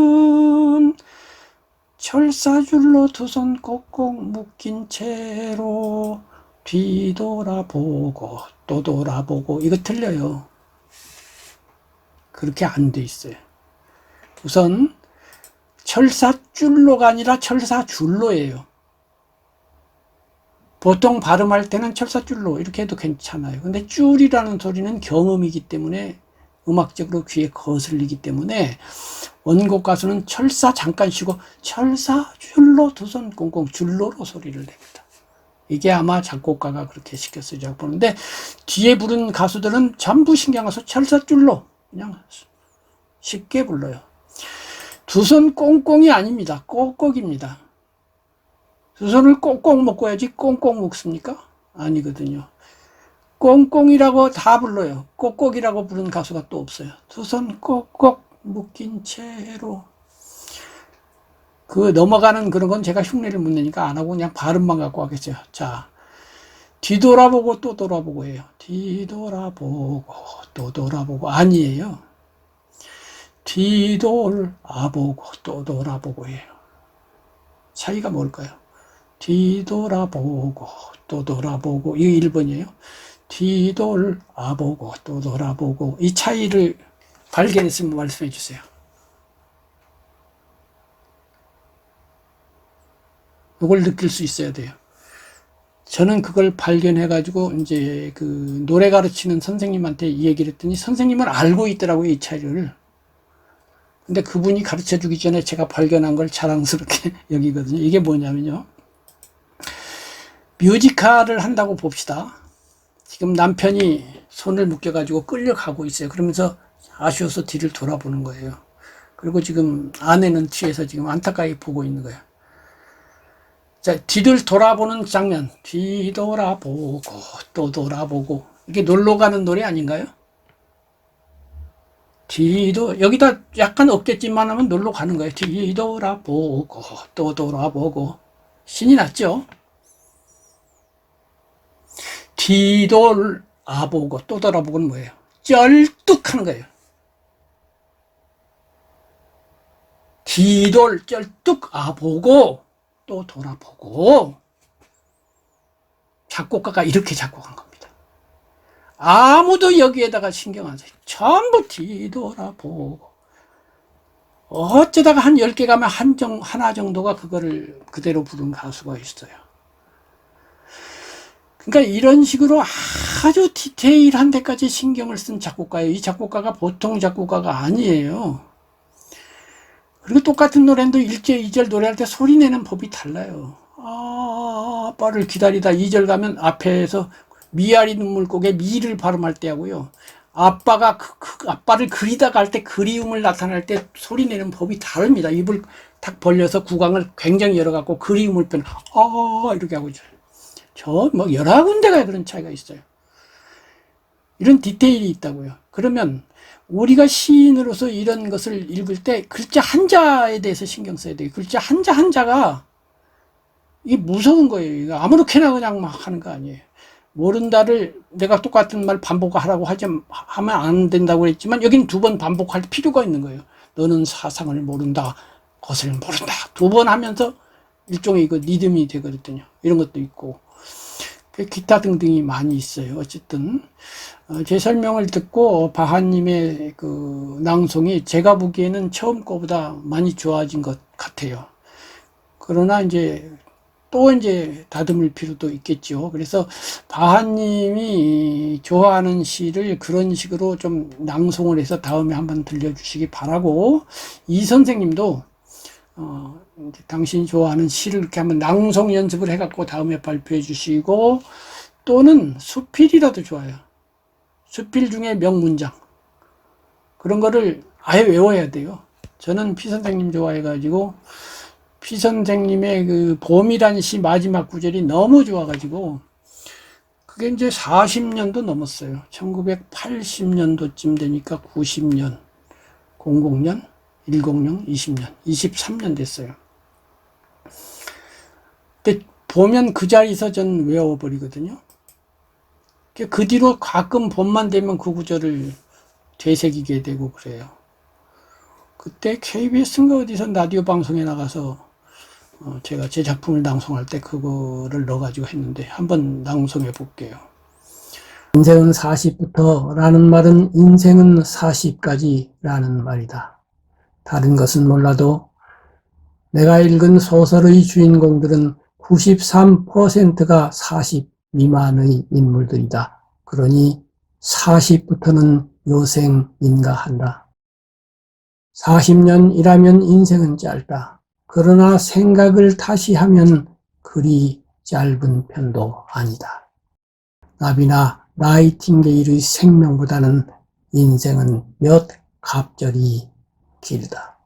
철사줄로 두 손 꼭꼭 묶인 채로 뒤돌아보고 또 돌아보고, 이거 틀려요. 그렇게 안 돼 있어요. 우선 철사줄로가 아니라 철사줄로예요. 보통 발음할 때는 철사줄로 이렇게 해도 괜찮아요. 근데 줄이라는 소리는 경음이기 때문에, 음악적으로 귀에 거슬리기 때문에 원곡 가수는 철사 잠깐 쉬고 철사줄로 두 손 꽁꽁 줄로로 소리를 냅니다. 이게 아마 작곡가가 그렇게 시켰어요, 제가 보는데. 뒤에 부른 가수들은 전부 신경 써서 철사줄로 그냥 쉽게 불러요. 두 손 꽁꽁이 아닙니다. 꼭꼭입니다. 두 손을 꼭꼭 묶어야지 꽁꽁 묶습니까? 아니거든요. 꽁꽁이라고 다 불러요. 꼭꼭이라고 부른 가수가 또 없어요. 두 손 꼭꼭 묶인 채로. 그 넘어가는 그런 건 제가 흉내를 못 내니까 안 하고 그냥 발음만 갖고 하겠어요. 자, 뒤돌아보고 또 돌아보고 해요. 뒤돌아보고 또 돌아보고 아니에요. 뒤돌아보고 또 돌아보고 해요. 차이가 뭘까요? 뒤돌아보고 또 돌아보고, 이게 1번이에요. 뒤돌아보고 또 돌아보고. 이 차이를 발견했으면 말씀해 주세요. 이걸 느낄 수 있어야 돼요. 저는 그걸 발견해 가지고 이제 그 노래 가르치는 선생님한테 이 얘기를 했더니 선생님은 알고 있더라고요, 이 차이를. 근데 그분이 가르쳐 주기 전에 제가 발견한 걸 자랑스럽게 여기거든요. 이게 뭐냐면요, 뮤지컬을 한다고 봅시다. 지금 남편이 손을 묶여가지고 끌려가고 있어요. 그러면서 아쉬워서 뒤를 돌아보는 거예요. 그리고 지금 아내는 뒤에서 지금 안타까이 보고 있는 거예요. 자, 뒤를 돌아보는 장면. 뒤돌아보고 또 돌아보고. 이게 놀러 가는 노래 아닌가요? 여기다 약간 어깨짓만 하면 놀러 가는 거예요. 뒤돌아보고 또 돌아보고. 신이 났죠? 뒤돌아보고 또 돌아보고는 뭐예요? 쩔뚝 하는 거예요. 쩔뚝 아보고 또 돌아보고. 작곡가가 이렇게 작곡한 겁니다. 아무도 여기에다가 신경 안 써요. 전부 뒤돌아보고. 어쩌다가 한 10개 가면 하나 정도가 그거를 그대로 부른 가수가 있어요. 그러니까 이런 식으로 아주 디테일한 데까지 신경을 쓴 작곡가예요. 이 작곡가가 보통 작곡가가 아니에요. 그리고 똑같은 노래도 1절, 2절 노래할 때 소리 내는 법이 달라요. 아빠를 기다리다 2절 가면 앞에서 미아리 눈물고개 미를 발음할 때 하고요. 아빠가 아빠를 그리다가 할 때 그리움을 나타낼 때 소리 내는 법이 다릅니다. 입을 탁 벌려서 구강을 굉장히 열어갖고 그리움을 표현, 이렇게 하고 있어요. 뭐 여러 군데가 그런 차이가 있어요. 이런 디테일이 있다고요. 그러면 우리가 시인으로서 이런 것을 읽을 때 글자 한자에 대해서 신경 써야 돼요. 글자 한자가 이게 무서운 거예요. 이거 아무렇게나 그냥 막 하는 거 아니에요. 모른다를 내가 똑같은 말 반복하라고 하면 안 된다고 했지만 여기는 2번 반복할 필요가 있는 거예요. 너는 사상을 모른다, 것을 모른다. 2번 하면서 일종의 이거 리듬이 되거든요. 이런 것도 있고. 기타 등등이 많이 있어요. 어쨌든 제 설명을 듣고 바하님의 그 낭송이 제가 보기에는 처음 거보다 많이 좋아진 것 같아요. 그러나 이제 또 이제 다듬을 필요도 있겠죠. 그래서 바하님이 좋아하는 시를 그런 식으로 좀 낭송을 해서 다음에 한번 들려주시기 바라고, 이 선생님도 이제 당신이 좋아하는 시를 이렇게 한번 낭송 연습을 해갖고 다음에 발표해 주시고, 또는 수필이라도 좋아요. 수필 중에 명문장 그런 거를 아예 외워야 돼요. 저는 피 선생님 좋아해가지고 피 선생님의 그 봄이란 시 마지막 구절이 너무 좋아가지고, 그게 이제 40년도 넘었어요. 1980년도쯤 되니까 90년, 00년, 10, 20년, 23년 됐어요. 근데 보면 그 자리에서 전 외워버리거든요. 그 뒤로 가끔 봄만 되면 그 구절을 되새기게 되고 그래요. 그때 KBS인가 어디서 라디오 방송에 나가서 제가 제 작품을 낭송할 때 그거를 넣어가지고 했는데 한번 낭송해 볼게요. 인생은 40부터 라는 말은 인생은 40까지 라는 말이다. 다른 것은 몰라도 내가 읽은 소설의 주인공들은 93%가 40 미만의 인물들이다. 그러니 40부터는 요생인가 한다. 40년 일하면 인생은 짧다. 그러나 생각을 다시 하면 그리 짧은 편도 아니다. 나비나 나이팅게일의 생명보다는 인생은 몇 갑절이 길다.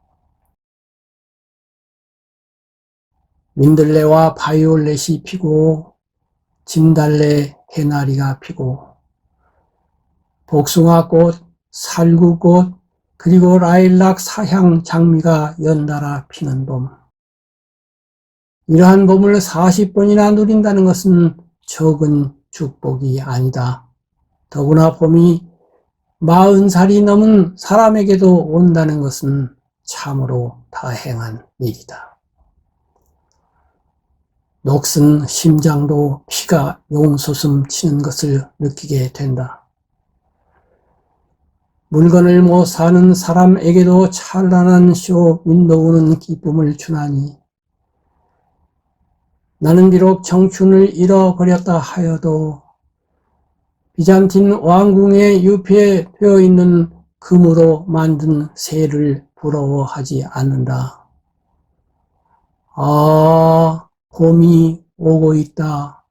민들레와 바이올렛이 피고 진달래 개나리가 피고 복숭아꽃, 살구꽃, 그리고 라일락, 사향, 장미가 연달아 피는 봄. 이러한 봄을 40번이나 누린다는 것은 적은 축복이 아니다. 더구나 봄이 40살이 넘은 사람에게도 온다는 것은 참으로 다행한 일이다. 녹슨 심장도 피가 용솟음 치는 것을 느끼게 된다. 물건을 못 사는 사람에게도 찬란한 쇼 윈도우는 기쁨을 주나니, 나는 비록 청춘을 잃어버렸다 하여도 비잔틴 왕궁에 유폐되어 있는 금으로 만든 새를 부러워하지 않는다. 아, 봄이 오고 있다.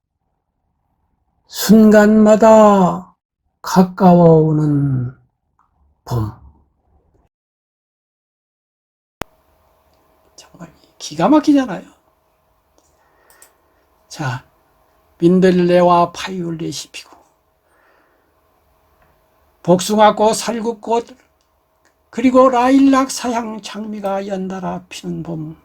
순간마다 가까워오는 봄. 정말 기가 막히잖아요. 자, 민들레와 바이올렛이 피고 복숭아꽃, 살구꽃, 그리고 라일락, 사향, 장미가 연달아 피는 봄.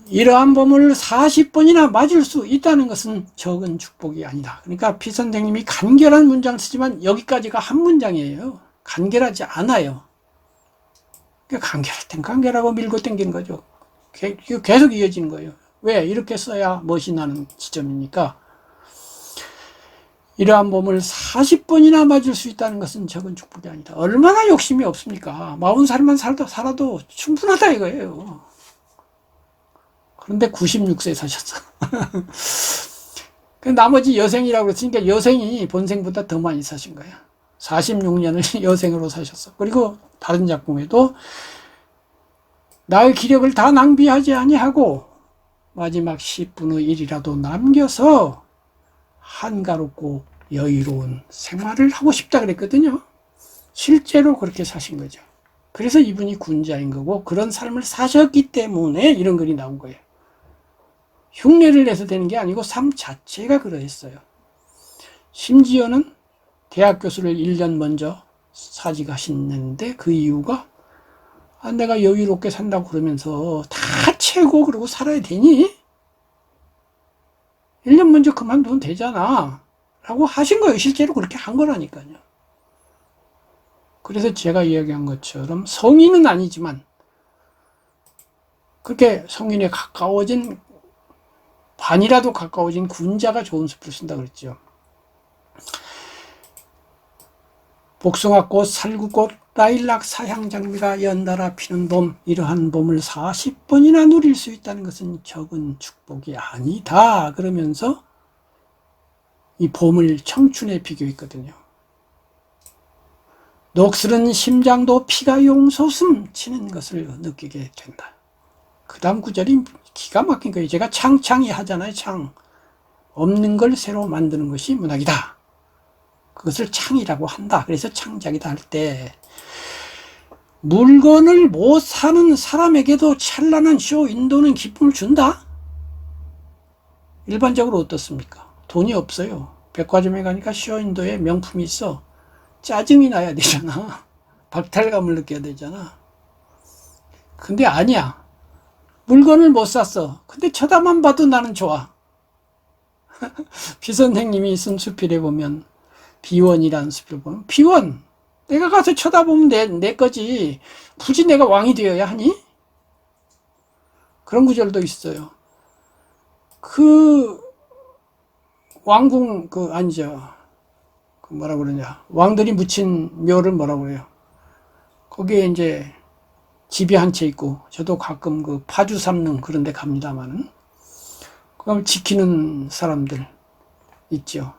이러한 봄을 40번이나 맞을 수 있다는 것은 적은 축복이 아니다. 그러니까 피 선생님이 간결한 문장을 쓰지만 여기까지가 한 문장이에요. 간결하지 않아요. 그러니까 간결할 땐 간결하고 밀고 당기는 거죠. 계속 이어지는 거예요. 왜? 이렇게 써야 멋이 나는 지점이니까. 이러한 봄을 40번이나 맞을 수 있다는 것은 적은 축복이 아니다. 얼마나 욕심이 없습니까? 40살만 살아도 충분하다 이거예요. 그런데 96세 사셨어. 그 나머지 여생이라고 그랬으니까 여생이 본생보다 더 많이 사신 거야. 46년을 여생으로 사셨어. 그리고 다른 작품에도 나의 기력을 다 낭비하지 아니하고 마지막 10분의 1이라도 남겨서 한가롭고 여유로운 생활을 하고 싶다 그랬거든요. 실제로 그렇게 사신 거죠. 그래서 이분이 군자인 거고 그런 삶을 사셨기 때문에 이런 글이 나온 거예요. 흉내를 내서 되는 게 아니고 삶 자체가 그러했어요. 심지어는 대학 교수를 1년 먼저 사직하시는데 그 이유가 내가 여유롭게 산다고 그러면서 다 채우고 그러고 살아야 되니? 1년 먼저 그만두면 되잖아 라고 하신 거예요. 실제로 그렇게 한 거라니까요. 그래서 제가 이야기한 것처럼 성인은 아니지만 그렇게 성인에 가까워진 반이라도 가까워진 군자가 좋은 숲을 쓴다 그랬죠. 복숭아꽃, 살구꽃, 라일락, 사향장미가 연달아 피는 봄, 이러한 봄을 40번이나 누릴 수 있다는 것은 적은 축복이 아니다. 그러면서 이 봄을 청춘에 비교했거든요. 녹슬은 심장도 피가 용솟음 치는 것을 느끼게 된다. 그 다음 구절이 기가 막힌 거예요. 제가 창창이 하잖아요. 창. 없는 걸 새로 만드는 것이 문학이다. 그것을 창이라고 한다. 그래서 창작이다 할 때 물건을 못 사는 사람에게도 찬란한 쇼 인도는 기쁨을 준다? 일반적으로 어떻습니까? 돈이 없어요. 백화점에 가니까 쇼 인도에 명품이 있어. 짜증이 나야 되잖아. 박탈감을 느껴야 되잖아. 근데 아니야. 물건을 못 샀어. 근데 쳐다만 봐도 나는 좋아. 비선생님이 쓴 수필에 보면 비원이라는 수필을 보면 비원! 내가 가서 쳐다보면 내 거지. 굳이 내가 왕이 되어야 하니? 그런 구절도 있어요. 그 왕궁 아니죠. 뭐라 그러냐. 왕들이 묻힌 묘를 뭐라 그래요. 거기에 이제 집이 한 채 있고, 저도 가끔 그 파주 삼릉 그런 데 갑니다만은, 그걸 지키는 사람들 있죠.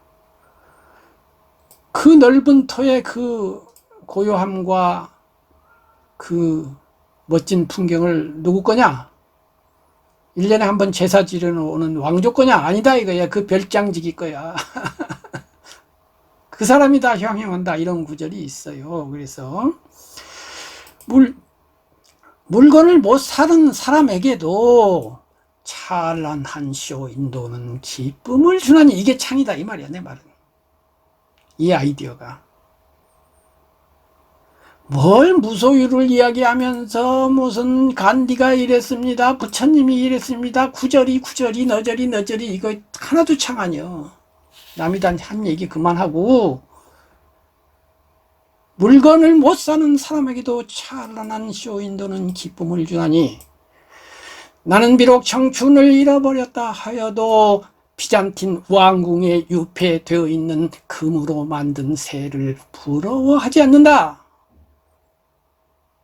그 넓은 터의 그 고요함과 그 멋진 풍경을 누구 거냐? 1년에 한 번 제사 지르러 오는 왕족 거냐? 아니다 이거야. 그 별장지기 거야. 그 사람이 다 향유한다. 이런 구절이 있어요. 그래서 물건을 못 사는 사람에게도 찬란한 쇼 인도는 기쁨을 주나니 이게 창이다 이 말이야. 내 말은. 이 아이디어가. 뭘 무소유를 이야기하면서 무슨 간디가 이랬습니다. 부처님이 이랬습니다. 구절이 너절이 이거 하나도 창 아니여. 남이 한 얘기 그만하고 물건을 못 사는 사람에게도 찬란한 쇼인도는 기쁨을 주나니 나는 비록 청춘을 잃어버렸다 하여도 비잔틴 왕궁에 유폐되어 있는 금으로 만든 새를 부러워하지 않는다.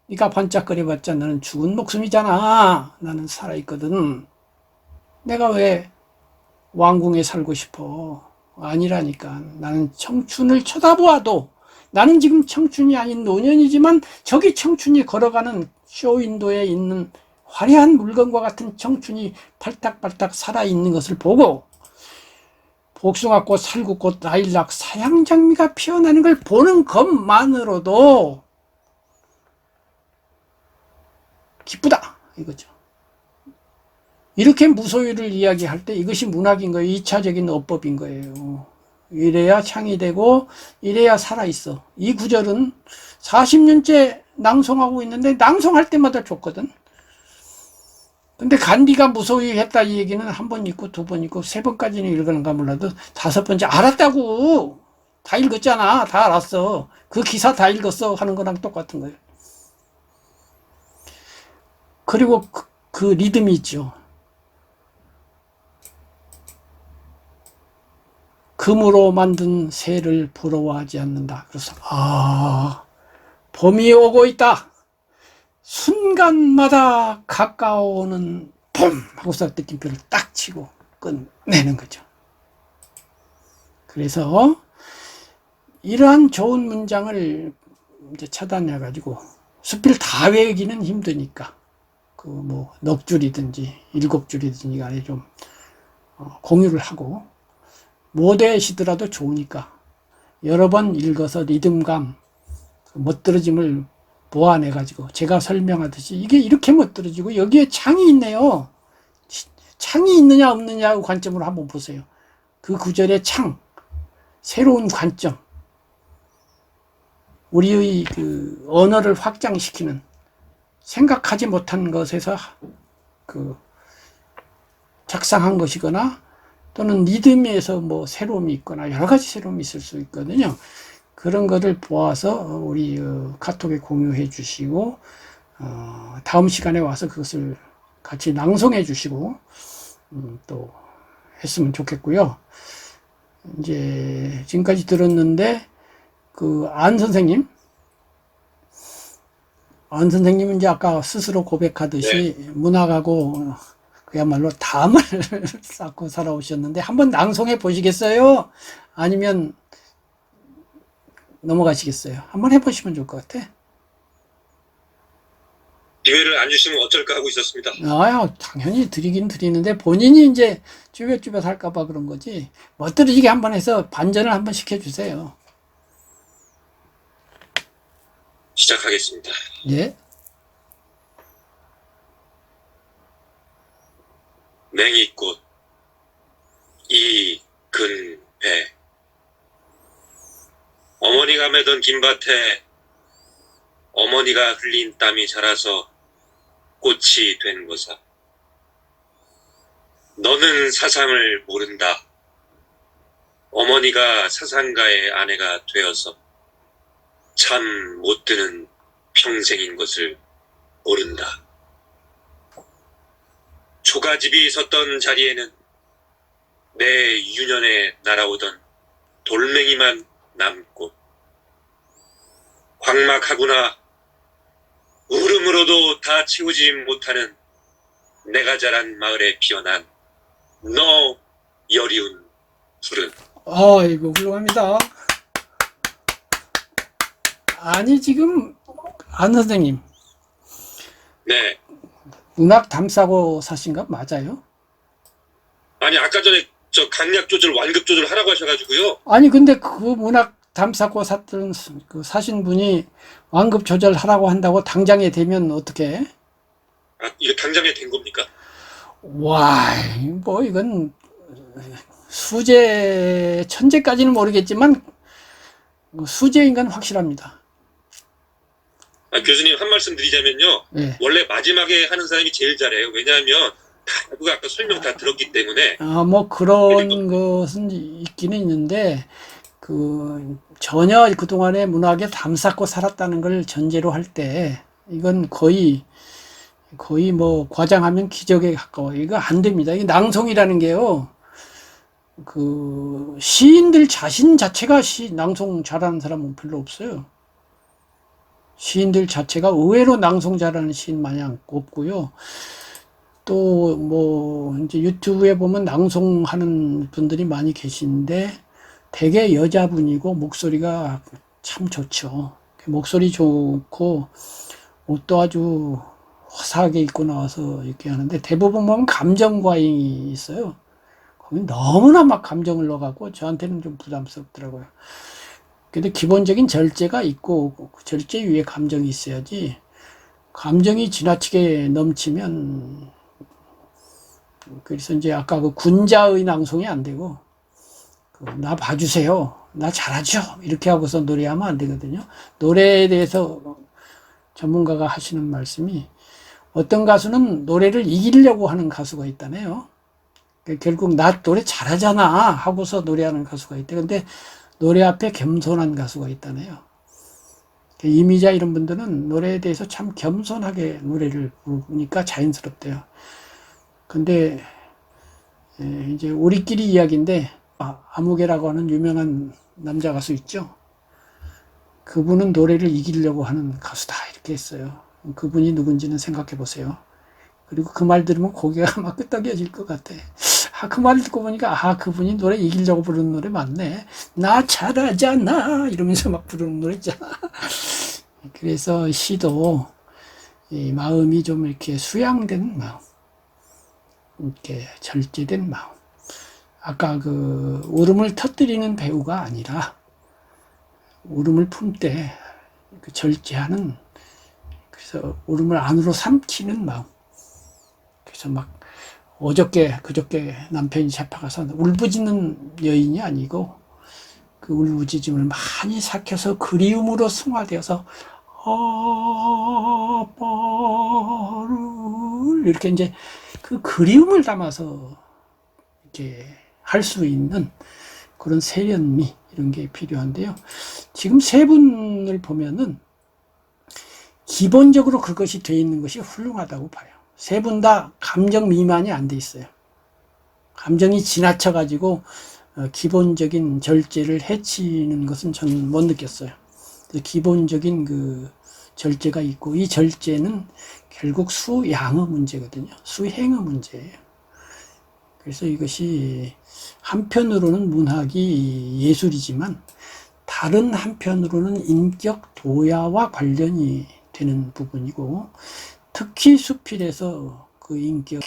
네가 반짝거려봤자 너는 죽은 목숨이잖아. 나는 살아있거든. 내가 왜 왕궁에 살고 싶어? 아니라니까. 나는 청춘을 쳐다보아도 나는 지금 청춘이 아닌 노년이지만 저기 청춘이 걸어가는 쇼윈도에 있는 화려한 물건과 같은 청춘이 팔딱팔딱 살아있는 것을 보고 복숭아꽃, 살구꽃, 라일락, 사향장미가 피어나는 걸 보는 것만으로도 기쁘다 이거죠. 이렇게 무소유를 이야기할 때 이것이 문학인 거예요. 2차적인 어법인 거예요. 이래야 창이 되고 이래야 살아있어. 이 구절은 40년째 낭송하고 있는데 낭송할 때마다 좋거든. 근데 간디가 무소유했다 이 얘기는 한 번 읽고 두 번 읽고 세 번까지는 읽었는가 몰라도 다섯 번째 알았다고. 다 읽었잖아. 다 알았어. 그 기사 다 읽었어 하는 거랑 똑같은 거예요. 그리고 그 리듬이 있죠. 금으로 만든 새를 부러워하지 않는다. 그래서 봄이 오고 있다. 순간마다 가까워오는 봄 하고서 느낌표를 딱 치고 끝내는 거죠. 그래서 이러한 좋은 문장을 이제 차단해 가지고 수필 다 외우기는 힘드니까 넉 줄이든지 7줄이든지 간에 좀 공유를 하고 못 외시더라도 좋으니까 여러 번 읽어서 리듬감, 멋들어짐을 보완해 가지고 제가 설명하듯이 이게 이렇게 멋들어지고 여기에 창이 있네요. 창이 있느냐 없느냐 관점으로 한번 보세요. 그 구절의 창, 새로운 관점, 우리의 그 언어를 확장시키는 생각하지 못한 것에서 작상한 것이거나 또는 리듬에서 새로움이 있거나 여러 가지 새로움이 있을 수 있거든요. 그런 것을 보아서 우리 카톡에 공유해 주시고 다음 시간에 와서 그것을 같이 낭송해 주시고 또 했으면 좋겠고요. 이제 지금까지 들었는데 그 안 선생님은 이제 아까 스스로 고백하듯이 문학하고 그야말로 담을 쌓고 살아오셨는데 한번 낭송해 보시겠어요? 아니면 넘어가시겠어요? 한번 해보시면 좋을 것 같아. 기회를 안 주시면 어쩔까 하고 있었습니다. 아유, 당연히 드리긴 드리는데 본인이 이제 쭈뼛쭈뼛 할까봐 그런 거지. 멋들어지게 한번 해서 반전을 한번 시켜주세요. 시작하겠습니다. 예. 맹이꽃 이근배 어머니가 매던 김밭에 어머니가 흘린 땀이 자라서 꽃이 된 거사. 너는 사상을 모른다. 어머니가 사상가의 아내가 되어서 참 못되는 평생인 것을 모른다. 초가집이 섰던 자리에는 내 유년에 날아오던 돌멩이만 남고 황막하구나 울음으로도 다 채우지 못하는 내가 자란 마을에 피어난 너 여리운 푸른. 아이고, 훌륭합니다. 아니, 지금, 안 선생님, 네. 문학 담싸고 사신 거 맞아요? 아니 아까 전에 저 강약 조절 완급 조절 하라고 하셔가지고요. 아니, 근데 그 문학 담싸고 샀던, 그 사신 분이 완급 조절하라고 한다고 당장에 되면 어떻게 해? 아 이거 당장에 된 겁니까? 와, 뭐, 이건, 수제, 천재까지는 모르겠지만, 수제인 건 확실합니다. 아, 교수님 한 말씀 드리자면요. 예. 원래 마지막에 하는 사람이 제일 잘해요. 왜냐하면 다 그거 아까 설명 다 들었기 때문에. 아, 뭐, 그런 것은 있기는 있는데, 전혀 그동안에 문학에 담쌓고 살았다는 걸 전제로 할 때, 이건 거의 뭐, 과장하면 기적에 가까워요. 이거 안 됩니다. 이게 낭송이라는 게요, 시인들 자신 자체가 낭송 잘하는 사람은 별로 없어요. 시인들 자체가 의외로 낭송 잘하는 시인 마냥 없고요. 또, 뭐, 이제 유튜브에 보면 낭송하는 분들이 많이 계신데, 되게 여자분이고, 목소리가 참 좋죠. 목소리 좋고, 옷도 아주 화사하게 입고 나와서 이렇게 하는데, 대부분 보면 감정과잉이 있어요. 거기 너무나 막 감정을 넣어갖고, 저한테는 좀 부담스럽더라고요. 근데 기본적인 절제가 있고, 절제 위에 감정이 있어야지, 감정이 지나치게 넘치면, 그래서 이제 아까 그 군자의 낭송이 안 되고, 나 봐주세요. 나 잘하죠. 이렇게 하고서 노래하면 안 되거든요. 노래에 대해서 전문가가 하시는 말씀이, 어떤 가수는 노래를 이기려고 하는 가수가 있다네요. 결국 나 노래 잘하잖아 하고서 노래하는 가수가 있대. 근데 노래 앞에 겸손한 가수가 있다네요. 이미자 이런 분들은 노래에 대해서 참 겸손하게 노래를 부르니까 자연스럽대요. 근데 이제 우리끼리 이야기인데, 아무개라고 하는 유명한 남자 가수 있죠. 그분은 노래를 이기려고 하는 가수다 이렇게 했어요. 그분이 누군지는 생각해 보세요. 그리고 그 말 들으면 고개가 막 끄덕여질 것 같아. 그 말 듣고 보니까, 그분이 노래 이기려고 부르는 노래 맞네. 나 잘하잖아 이러면서 막 부르는 노래 있잖아. 그래서 시도 이 마음이 좀 이렇게 수양된 마음, 이렇게 절제된 마음. 아까 그 울음을 터뜨리는 배우가 아니라 울음을 품되 그 절제하는, 그래서 울음을 안으로 삼키는 마음. 그래서 막 그저께 남편이 잡혀가서 울부짖는 여인이 아니고, 그 울부짖음을 많이 삭혀서 그리움으로 승화되어서 아빠를 이렇게 이제 그 그리움을 담아서 이렇게 할 수 있는 그런 세련미 이런 게 필요한데요. 지금 세 분을 보면은 기본적으로 그것이 돼 있는 것이 훌륭하다고 봐요. 세 분 다 감정 미만이 안 돼 있어요. 감정이 지나쳐가지고 기본적인 절제를 해치는 것은 전 못 느꼈어요. 기본적인 그 절제가 있고, 이 절제는 결국 수양의 문제거든요. 수행의 문제예요. 그래서 이것이 한편으로는 문학이 예술이지만 다른 한편으로는 인격 도야와 관련이 되는 부분이고, 특히 수필에서 그 인격